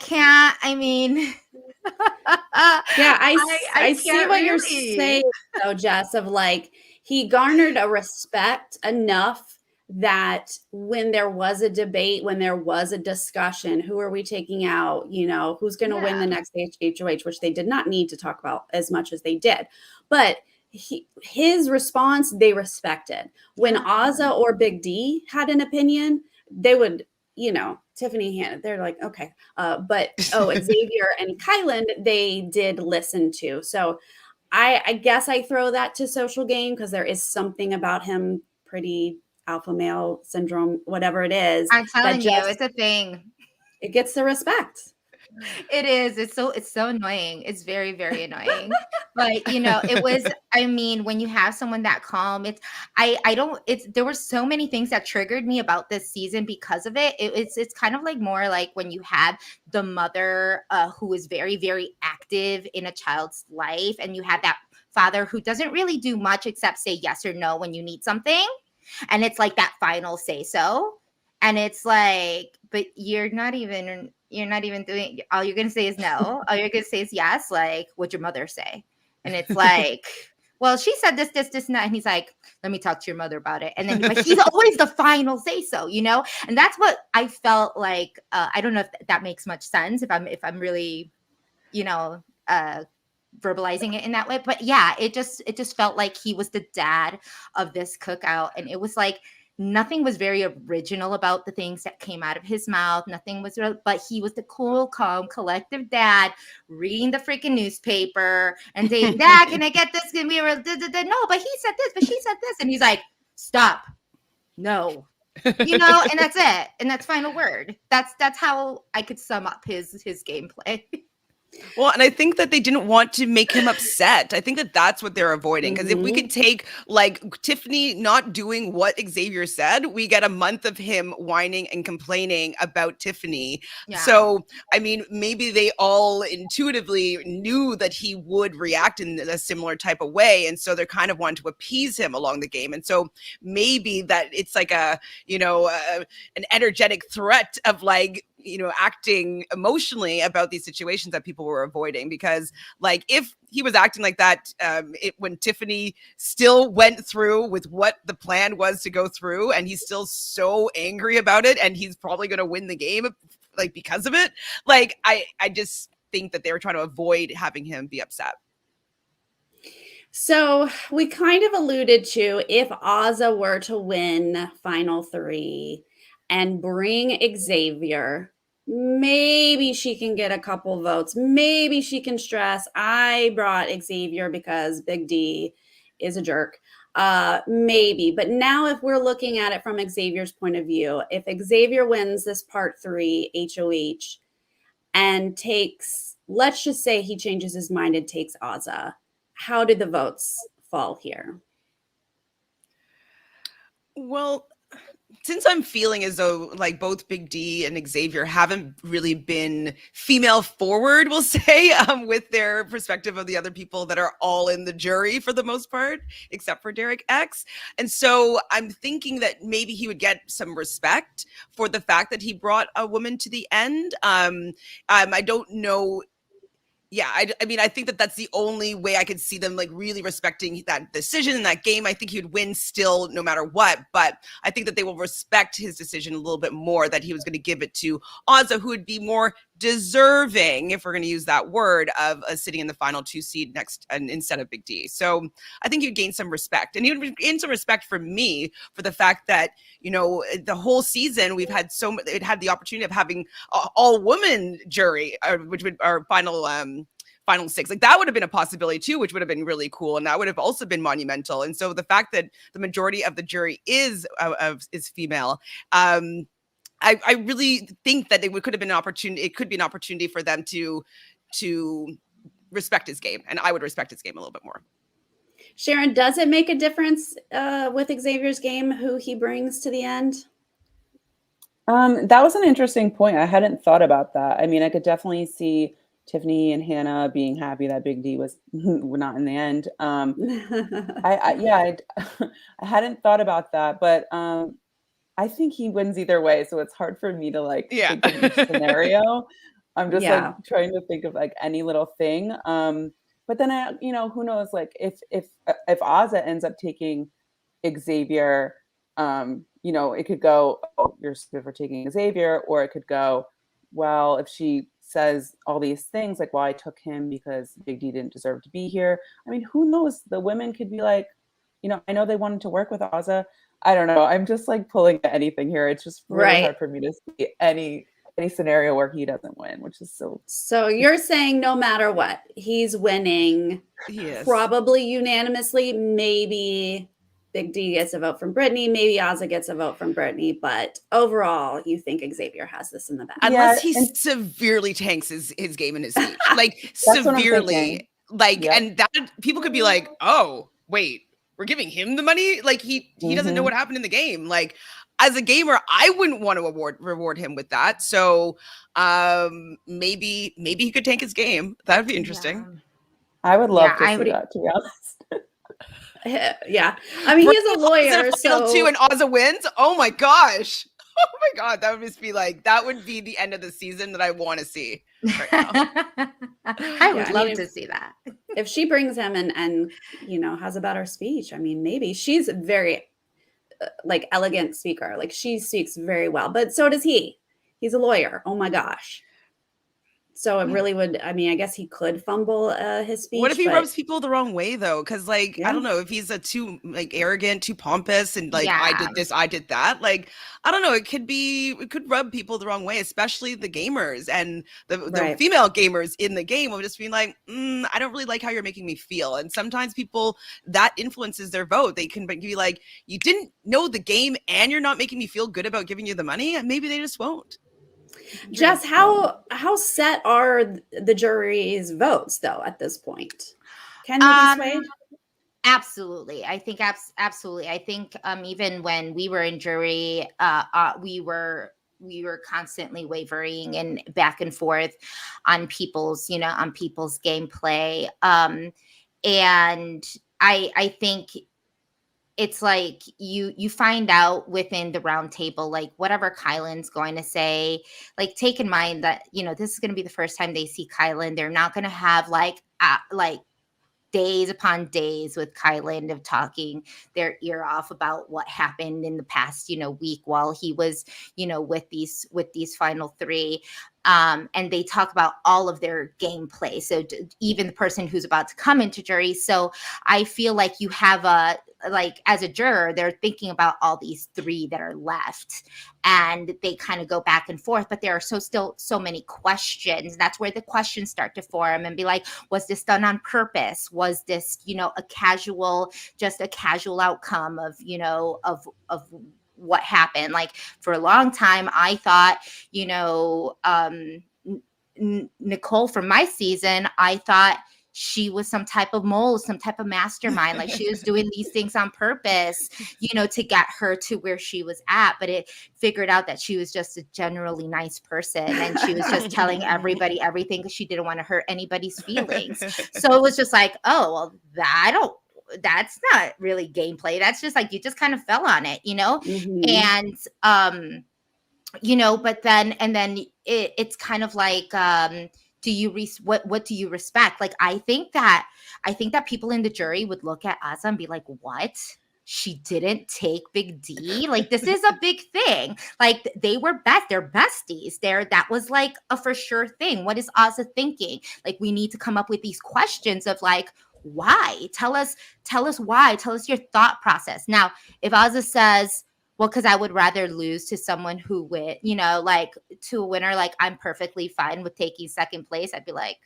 see what you're saying though, Jess, of like he garnered a respect enough that when there was a debate, when there was a discussion, who are we taking out, who's going to win the next HOH, which they did not need to talk about as much as they did. But his response, they respected. When Azah or Big D had an opinion, they would, Tiffany, Hannah, they're like, okay. But Xavier and Kylan, they did listen to. So I guess I throw that to social game because there is something about him pretty alpha male syndrome, whatever it is.
I'm telling you, it's a thing.
It gets the respect.
It is. It's so annoying. It's very, very annoying. But it was, when you have someone that calm, there were so many things that triggered me about this season because of it. It's kind of like more like when you have the mother who is very, very active in a child's life, and you have that father who doesn't really do much except say yes or no when you need something. And it's like that final say so. And it's like, but you're not even doing, all you're going to say is no. All you're going to say is yes. Like, what'd your mother say? And it's like, well, she said this, and that. And he's like, let me talk to your mother about it. And then, but he's always the final say so, And that's what I felt like. I don't know if that makes much sense. If I'm really, verbalizing it in that way. But yeah, it just felt like he was the dad of this cookout. And it was like, nothing was very original about the things that came out of his mouth. Nothing was, but he was the cool, calm, collective dad reading the freaking newspaper and saying, Dad, can I get this? Can we, no, but he said this, but she said this. And he's like, stop. No. And that's it. And that's final word. That's how I could sum up his gameplay.
Well, and I think that they didn't want to make him upset. I think that that's what they're avoiding. Because if we could take like Tiffany not doing what Xavier said, we get a month of him whining and complaining about Tiffany. Yeah. So, maybe they all intuitively knew that he would react in a similar type of way. And so they're kind of wanting to appease him along the game. And so maybe that it's like an energetic threat of like, acting emotionally about these situations that people were avoiding. Because like, if he was acting like that when Tiffany still went through with what the plan was to go through, and he's still so angry about it, and he's probably going to win the game like because of it, like I just think that they were trying to avoid having him be upset.
So we kind of alluded to, if Azah were to win Final 3 and bring Xavier, maybe she can get a couple votes. Maybe she can stress, I brought Xavier because Big D is a jerk. Maybe. But now if we're looking at it from Xavier's point of view, if Xavier wins this part 3 HOH and takes, let's just say he changes his mind and takes Azah, how did the votes fall here?
Well, since I'm feeling as though like both Big D and Xavier haven't really been female forward, we'll say, with their perspective of the other people that are all in the jury for the most part, except for Derek X. And so I'm thinking that maybe he would get some respect for the fact that he brought a woman to the end. I don't know. Yeah, I mean, I think that that's the only way I could see them like really respecting that decision in that game. I think he would win still no matter what, but I think that they will respect his decision a little bit more, that he was going to give it to Azah, who would be more deserving, if we're going to use that word, of sitting in the final 2 seed next and instead of Big D. So I think he'd gain some respect, and he would gain some respect for me for the fact that, the whole season we've had it had the opportunity of having all woman jury, which would our final 6. Like, that would have been a possibility too, which would have been really cool, and that would have also been monumental. And so the fact that the majority of the jury is female, I really think that could have been an opportunity. It could be an opportunity for them to respect his game, and I would respect his game a little bit more.
Sharon, does it make a difference with Xavier's game who he brings to the end?
That was an interesting point. I hadn't thought about that. I mean, I could definitely see Tiffany and Hannah being happy that Big D was not in the end. I hadn't thought about that, but I think he wins either way, so it's hard for me to think of each scenario. I'm just like trying to think of like any little thing. But then who knows? Like if Azah ends up taking Xavier, it could go, oh, you're stupid for taking Xavier, or it could go, well, if she says all these things like, well, I took him because Big D didn't deserve to be here. I mean, who knows? The women could be like, I know they wanted to work with Azah. I don't know. I'm just like pulling at anything here. It's just really hard for me to see any scenario where he doesn't win, which is so
you're saying no matter what, he's winning.
Yes.
Probably unanimously. Maybe Big D gets a vote from Brittany. Maybe Azah gets a vote from Brittany. But overall, you think Xavier has this in the bag.
Unless he severely tanks his game and his speech. Like, severely. Like, and that people could be like, oh, wait, we're giving him the money? Like, he doesn't know what happened in the game. Like, as a gamer, I wouldn't want to reward him with that. So maybe he could tank his game. That would be interesting.
I would love to see that, to be honest.
Yeah. I mean, he's a lawyer.
So 2 and Azah wins. Oh my gosh. Oh my God. That would just be like, that would be the end of the season that I want to see right now.
I would love to see that.
If she brings him and has a better speech, I mean, maybe she's very elegant speaker. Like, she speaks very well, but so does he. He's a lawyer. Oh my gosh. So it really would, I mean, I guess he could fumble his speech.
What if he rubs people the wrong way though? Because I don't know, if he's too arrogant, too pompous, and I did this, I did that. Like, I don't know, it could rub people the wrong way, especially the gamers and the female gamers in the game of just being like, I don't really like how you're making me feel. And sometimes people, that influences their vote. They can be like, you didn't know the game and you're not making me feel good about giving you the money, and maybe they just won't.
Jess, how set are the jury's votes though at this point? Can they be swayed?
Absolutely. I think absolutely. I think even when we were in jury, we were constantly wavering and back and forth on people's gameplay. And I think it's like you find out within the round table, like whatever Kylan's going to say, like take in mind that, this is going to be the first time they see Kylan. They're not going to have like days upon days with Kylan of talking their ear off about what happened in the past, week while he was, with these final three. And they talk about all of their gameplay. So even the person who's about to come into jury. So I feel like you have as a juror, they're thinking about all these three that are left, and they kind of go back and forth, but there are still so many questions. That's where the questions start to form and be like, was this done on purpose? Was this, a casual outcome of, of what happened? Like for a long time, I thought, Nicole from my season, I thought she was some type of mole, some type of mastermind. Like she was doing these things on purpose, to get her to where she was at. But it figured out that she was just a generally nice person. And she was just telling everybody everything because she didn't want to hurt anybody's feelings. So it was just like, oh, well, that's not really gameplay. That's just like, you just kind of fell on it, And, but then it's kind of like, what do you respect? Like, I think that people in the jury would look at Azah and be like, what? She didn't take Big D? Like, this is a big thing. Like, they were they're besties. That was like a for sure thing. What is Azah thinking? Like, we need to come up with these questions of like, why? Tell us why. Tell us your thought process. Now, if Azah says, well, because I would rather lose to someone who would, like to a winner, like I'm perfectly fine with taking second place, I'd be like,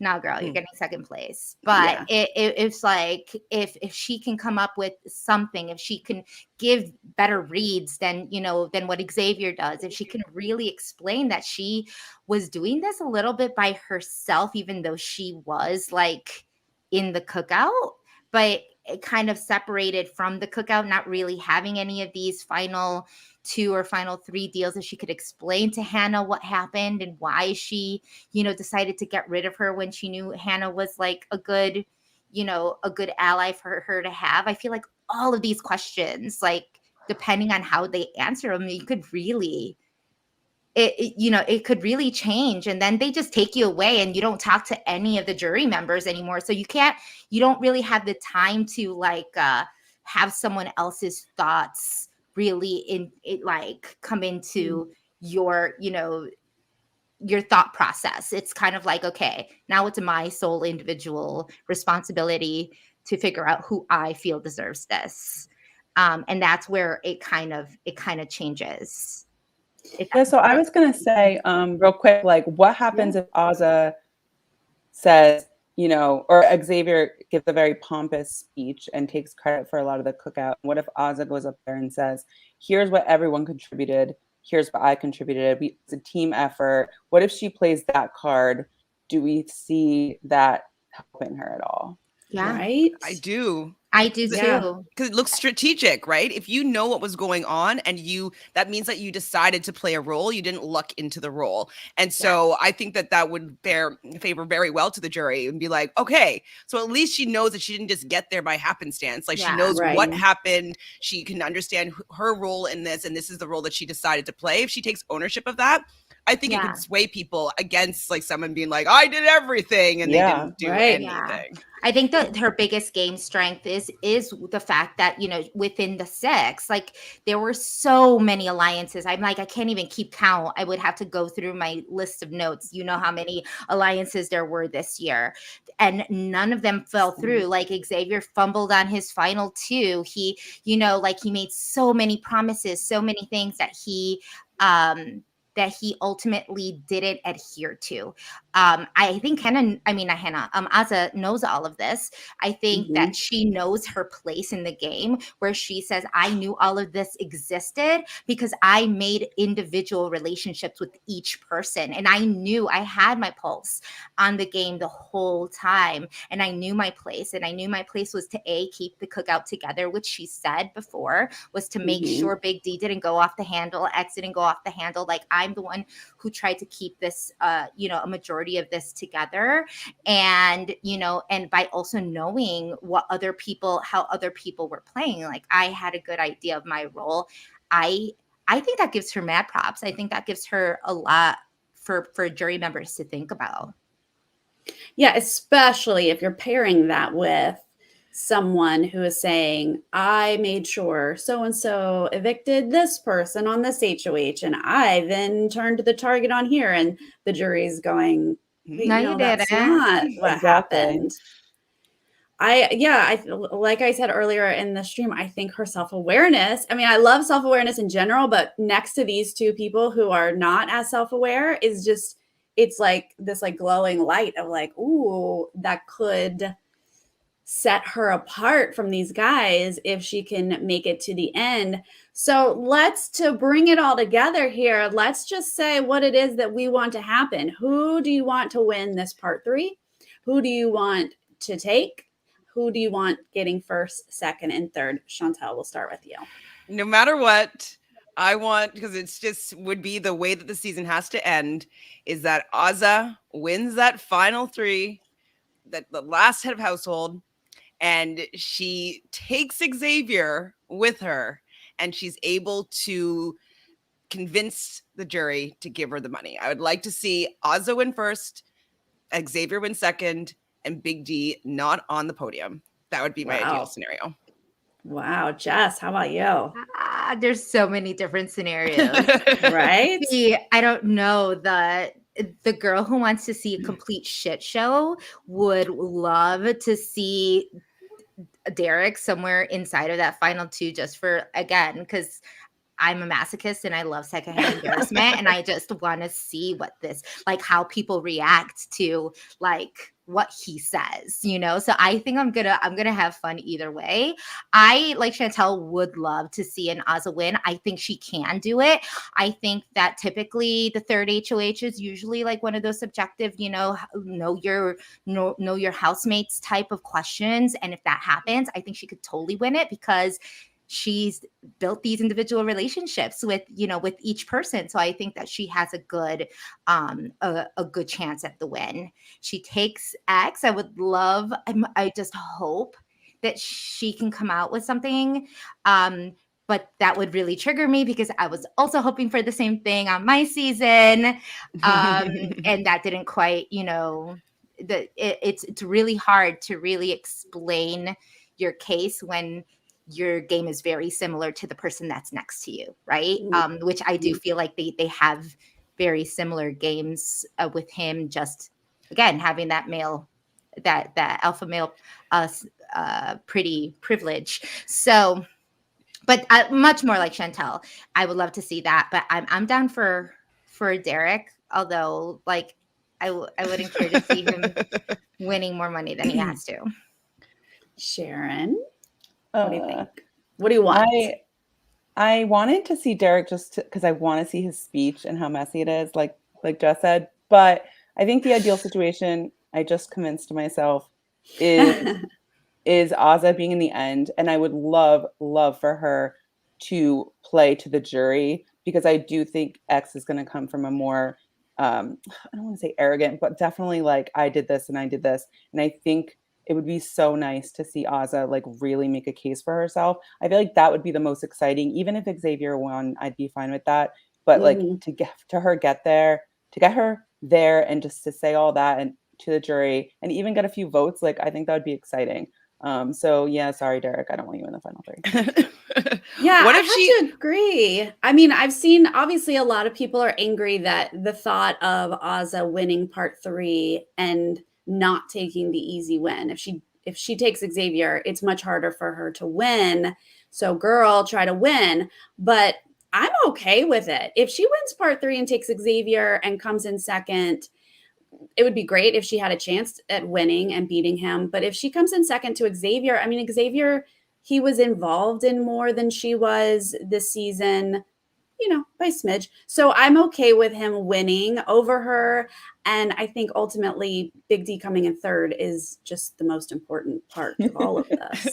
no, girl, you're getting second place. But it's like, if she can come up with something, if she can give better reads than what Xavier does, if she can really explain that she was doing this a little bit by herself, even though she was like in the cookout, but it kind of separated from the cookout, not really having any of these final 2 or final 3 deals. If she could explain to Hannah what happened and why she, decided to get rid of her when she knew Hannah was like a good ally for her to have. I feel like all of these questions, like depending on how they answer them, you could really, it could really change. And then they just take you away and you don't talk to any of the jury members anymore. So you don't really have the time to like have someone else's thoughts really come into your thought process. It's kind of like, okay, now it's my sole individual responsibility to figure out who I feel deserves this. And that's where it kind of changes.
Yeah, so I was going to say real quick, like what happens if Azah says, or Xavier gives a very pompous speech and takes credit for a lot of the cookout. What if Azah goes up there and says, here's what everyone contributed. Here's what I contributed. It's a team effort. What if she plays that card? Do we see that helping her at all?
Yeah.
Right?
I do.
I do too.
Because it looks strategic, right? If you know what was going on and that means that you decided to play a role, you didn't luck into the role. And so I think that would favor very well to the jury and be like, okay, so at least she knows that she didn't just get there by happenstance. Like she knows what happened. She can understand her role in this, and this is the role that she decided to play. If she takes ownership of that, I think it could sway people against like someone being like, I did everything and they didn't do anything.
Yeah. I think that her biggest game strength is the fact that, within the 6, like there were so many alliances. I'm like, I can't even keep count. I would have to go through my list of notes. You know how many alliances there were this year, and none of them fell through. Like Xavier fumbled on his final 2. He, he made so many promises, so many things that he ultimately didn't adhere to. I think Azah knows all of this. I think that she knows her place in the game, where she says, I knew all of this existed because I made individual relationships with each person. And I knew I had my pulse on the game the whole time. And I knew my place. And I knew my place was to keep the cookout together, which she said before was to make sure Big D didn't go off the handle, X didn't go off the handle. Like I'm the one who tried to keep this, a majority majority of this together. And, you know, and by also knowing how other people were playing, like I had a good idea of my role. I think that gives her mad props. I think that gives her a lot for jury members to think about.
Yeah, especially if you're pairing that with someone who is saying, I made sure so-and-so evicted this person on this HOH, and I then turned the target on here, and the jury's going,
No, you
that's
didn't.
not what
Exactly.
happened. Like I said earlier in the stream, I think her self-awareness, I mean, I love self-awareness in general, but next to these two people who are not as self-aware is just, it's like this like glowing light of like, ooh, that could set her apart from these guys if she can make it to the end. So to bring it all together here, let's just say what it is that we want to happen. Who do you want to win this part 3? Who do you want to take? Who do you want getting first, second, and third? Chantele, we'll start with you.
No matter what, I want, because it's just would be the way that the season has to end, is that Azah wins that final 3, that the last head of household, and she takes Xavier with her, and she's able to convince the jury to give her the money. I would like to see Azah win first, Xavier win second, and Big D not on the podium. That would be my ideal scenario.
Wow, Jess, how about you?
There's so many different scenarios.
Right?
See, I don't know. The girl who wants to see a complete shit show would love to see Derek somewhere inside of that final 2, just for, again, because I'm a masochist and I love secondhand embarrassment, and I just want to see what this, like, how people react to like what he says, you know. So I think I'm gonna have fun either way. I, like Chantele, would love to see an Azah win. I think she can do it. I think that typically the third HOH is usually like one of those subjective, you know your housemates type of questions, and if that happens, I think she could totally win it because she's built these individual relationships with each person. So I think that she has a good chance at the win. She takes X. I just hope that she can come out with something. But that would really trigger me because I was also hoping for the same thing on my season. And that didn't quite, it's really hard to really explain your case when your game is very similar to the person that's next to you, right? Which I do feel like they have very similar games with him, just, again, having that alpha male pretty privilege. So, but much more like Chantele, I would love to see that, but I'm down for Derek, although like I wouldn't care to see him winning more money than he has to.
Sharon? What do you think? What do you want?
I wanted to see Derek just because I want to see his speech and how messy it is, like Jess said. But I think the ideal situation, I just convinced myself, is Azah being in the end. And I would love for her to play to the jury, because I do think X is going to come from a more, I don't want to say arrogant, but definitely like, I did this and I did this. And I think it would be so nice to see Azah like really make a case for herself. I feel like that would be the most exciting. Even if Xavier won, I'd be fine with that. But like to get her there and just to say all that and to the jury and even get a few votes, like I think that would be exciting. So yeah, sorry, Derek, I don't want you in the final 3.
Yeah, I have to agree. I mean, I've seen obviously a lot of people are angry that the thought of Azah winning part 3 and not taking the easy win. If she takes Xavier, it's much harder for her to win. So girl, try to win. But I'm okay with it. If she wins part 3 and takes Xavier and comes in second, it would be great if she had a chance at winning and beating him. But if she comes in second to Xavier, I mean, Xavier, he was involved in more than she was this season, by smidge. So I'm okay with him winning over her. And I think ultimately Big D coming in third is just the most important part of all of this.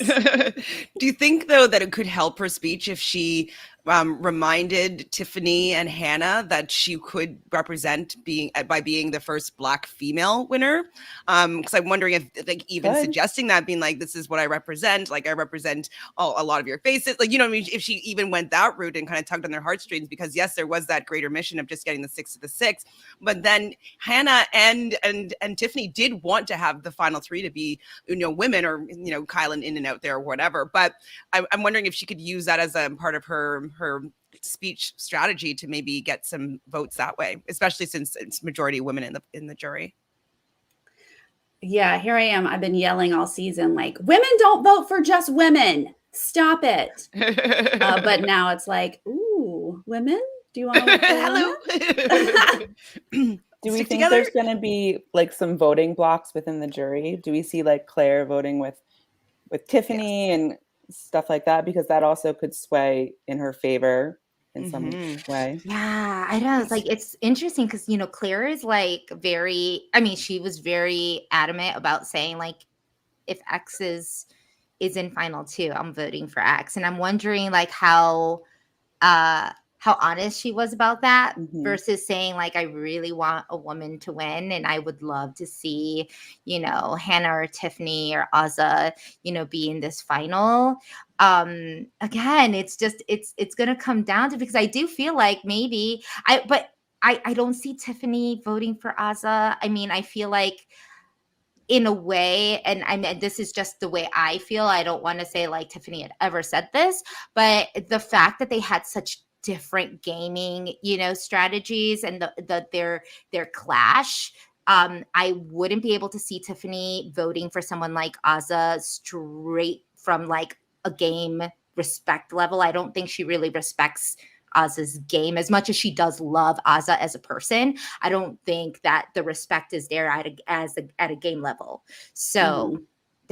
Do you think, though, that it could help her speech if she reminded Tiffany and Hannah that she could represent by being the first Black female winner? Because I'm wondering if, like, even suggesting that, being like, this is what I represent, like, I represent a lot of your faces, like, you know what I mean? If she even went that route and kind of tugged on their heartstrings, because yes, there was that greater mission of just getting the 6 to the 6, but then Hannah and Tiffany did want to have the final 3 to be, you know, women, or, you know, Kylan in and out there or whatever. But I'm wondering if she could use that as a part of her speech strategy to maybe get some votes that way, especially since it's majority women in the jury.
Yeah, here I am. I've been yelling all season, like, women don't vote for just women. Stop it. But now it's like, ooh, women? Do you want to
hello?
Do we think there's going to be like some voting blocks within the jury? Do we see like Claire voting with Tiffany and stuff like that? Because that also could sway in her favor in some way.
Yeah, I know. It's like, it's interesting because, you know, Claire is like she was very adamant about saying, like, if X is in final 2, I'm voting for X. And I'm wondering like how honest she was about that versus saying, like, I really want a woman to win and I would love to see, you know, Hannah or Tiffany or Azah, you know, be in this final. Again, it's gonna come down to, because I do feel like maybe I don't see Tiffany voting for Azah. I mean, I feel like, in a way, and I mean, this is just the way I feel, I don't want to say like Tiffany had ever said this, but the fact that they had such different gaming, you know, strategies and their clash, I wouldn't be able to see Tiffany voting for someone like Azah straight from like a game respect level. I don't think she really respects Azah's game as much as she does love Azah as a person. I don't think that the respect is there at a game level. So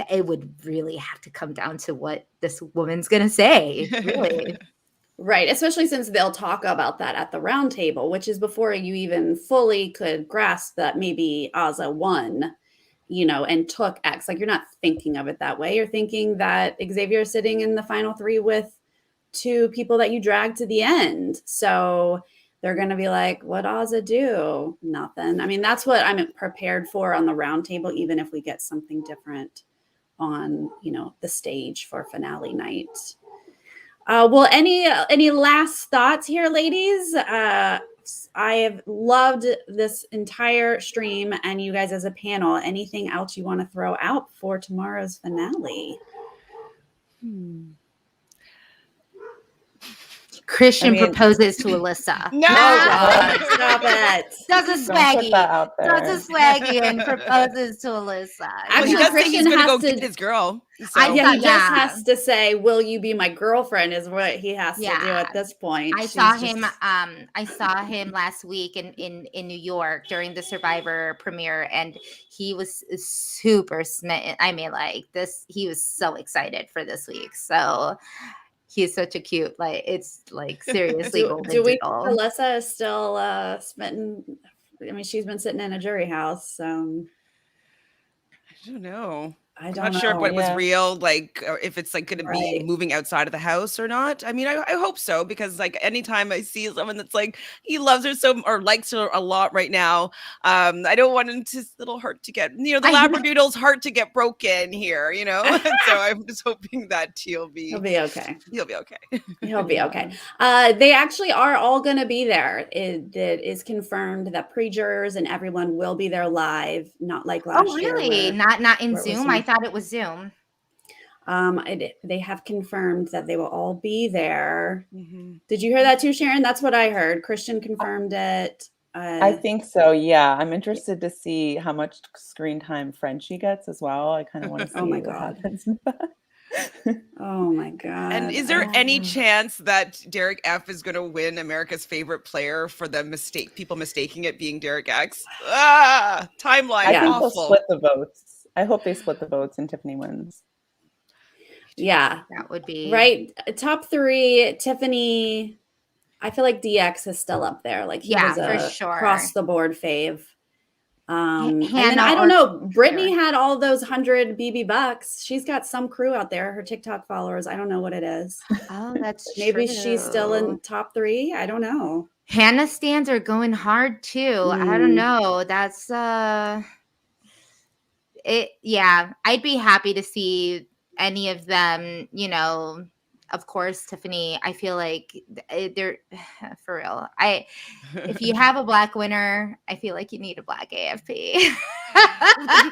it would really have to come down to what this woman's gonna say, really.
Right, especially since they'll talk about that at the round table, which is before you even fully could grasp that maybe Azah won, you know, and took X. Like, you're not thinking of it that way. You're thinking that Xavier is sitting in the final 3 with 2 people that you dragged to the end. So they're going to be like, what Azah do? Nothing. I mean, that's what I'm prepared for on the round table, even if we get something different on, you know, the stage for finale night. Well, any last thoughts here, ladies? I have loved this entire stream and you guys as a panel. Anything else you want to throw out for tomorrow's finale?
Christian proposes to Alyssa.
No,
stop it.
Does a swaggy and proposes to Alyssa.
Actually, well, Christian he's going to go get his girl. So.
He just has to say, "Will you be my girlfriend?" Is what he has to do at this point.
I saw him last week in New York during the Survivor premiere, and he was super smitten. I mean, like this, he was so excited for this week. So. He's such a cute, like, it's like seriously golden.
Do we think Alyssa is still smitten? I mean, she's been sitting in a jury house. I
don't know.
I'm
not sure if it was real, like, or if it's like going to be moving outside of the house or not. I mean, I hope so, because like anytime I see someone that's like, he loves her so, or likes her a lot right now, I don't want his little heart to get, you know, the Labradoodle's heart to get broken here, you know? So I'm just hoping that he'll be okay. He'll be okay.
He'll be okay. They actually are all going to be there. It is confirmed that pre-jurors and everyone will be there live, not like last year.
Oh, really? Not in Zoom? I thought it was Zoom.
They have confirmed that they will all be there. Did you hear that too, Sharon? That's what I heard. Christian confirmed it.
I think so. Yeah, I'm interested to see how much screen time Frenchie gets as well. I kind of want to see what happens with that.
Oh my god!
And is there any chance that Derek F is going to win America's favorite player for the people mistaking it being Derek X? Timeline.
I think they'll split the votes. I hope they split the votes and Tiffany wins.
Yeah,
that would be
right. Top 3, Tiffany. I feel like DX is still up there. Like he was a
for sure
across the board fave. And then I don't know, Brittany had all those 100 BB bucks. She's got some crew out there, her TikTok followers. I don't know what it is.
Oh, that's
Maybe
true.
she's still in top 3. I don't know.
Hannah stands are going hard too. I don't know. That's it. Yeah, I'd be happy to see any of them, you know. Of course, Tiffany, I feel like they're for real. If you have a black winner, I feel like you need a black AFP.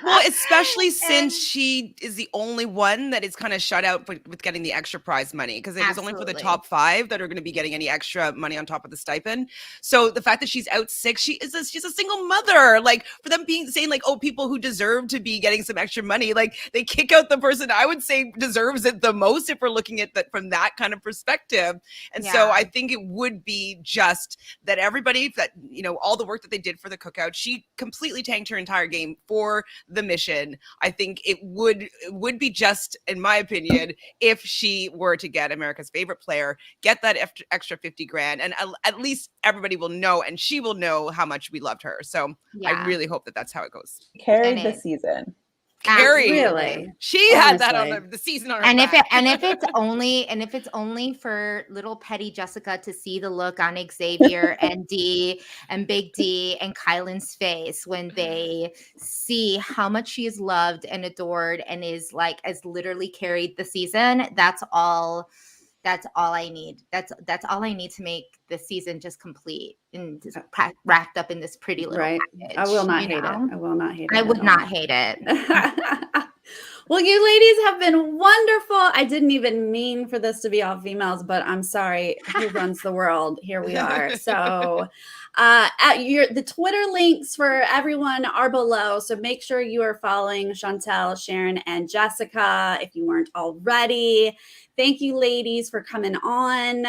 Well, especially since she is the only one that is kind of shut out with getting the extra prize money, because it was only for the top 5 that are going to be getting any extra money on top of the stipend. So the fact that she's out sick, she's a single mother. Like, for them saying like, oh, people who deserve to be getting some extra money, like they kick out the person I would say deserves it the most if we're looking at that from that kind of perspective. And so I think it would be just that everybody that, you know, all the work that they did for the cookout, she completely tanked her entire game for the mission. I think it would be just, in my opinion, if she were to get America's favorite player, get that extra 50 grand, and at least everybody will know, and she will know how much we loved her. So I really hope that that's how it goes.
Carried the season.
Carrie,
really,
she had that on the season on her
and
back.
if it's only for little petty Jessica to see the look on Xavier and D and Big D and Kylan's face when they see how much she is loved and adored and is like has literally carried the season. That's all I need. That's all I need to make the season just complete and just wrapped up in this pretty little package.
I will not hate it. I will not hate it.
I would not hate it.
Well, you ladies have been wonderful. I didn't even mean for this to be all females, but I'm sorry. Who runs the world? Here we are. So the Twitter links for everyone are below. So make sure you are following Chantele, Sharon, and Jessica if you weren't already. Thank you, ladies, for coming on.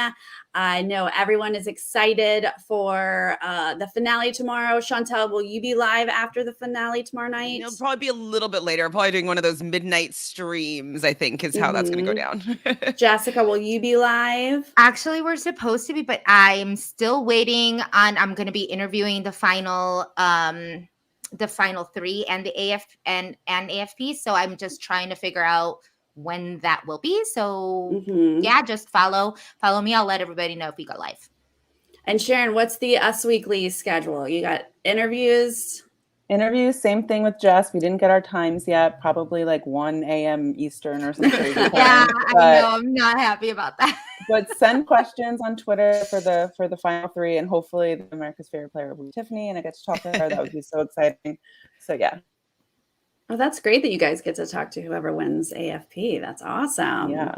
I know everyone is excited for the finale tomorrow. Chantele, will you be live after the finale tomorrow night?
It'll probably be a little bit later. I'm probably doing one of those midnight streams, I think, is how that's going to go down.
Jessica, will you be live?
Actually, we're supposed to be, but I'm still waiting on. I'm going to be interviewing the final 3 and the and AFP. So I'm just trying to figure out when that will be. So yeah, just follow me. I'll let everybody know if we go live.
And Sharon, what's the Us Weekly schedule? You got interviews?
Same thing with Jess. We didn't get our times yet. Probably like 1 a.m. Eastern or something.
Yeah, I know. I'm not happy about that.
But send questions on Twitter for the final 3, and hopefully the America's favorite player will be Tiffany, and I get to talk to her. That would be so exciting. So yeah.
Oh, that's great that you guys get to talk to whoever wins AFP. That's awesome.
Yeah.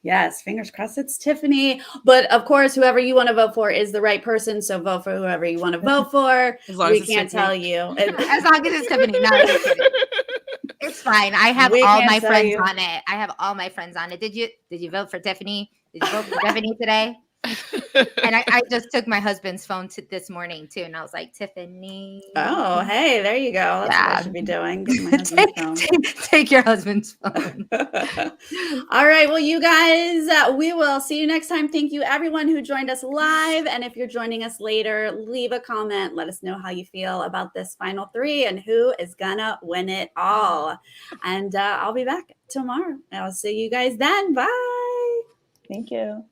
Yes, fingers crossed it's Tiffany. But of course, whoever you want to vote for is the right person. So vote for whoever you want to vote for. We can't tell you.
As long as it's Tiffany. No, it's fine. I have all my friends on it. I have all my friends on it. Did you vote for Tiffany? Did you vote for Tiffany today? And I just took my husband's phone this morning too, and I was like, Tiffany.
Oh, hey, there you go. That's what I should be doing. My husband's phone.
Take your husband's phone.
All right. Well, you guys, we will see you next time. Thank you, everyone who joined us live. And if you're joining us later, leave a comment. Let us know how you feel about this final 3 and who is gonna win it all. And I'll be back tomorrow. I'll see you guys then. Bye.
Thank you.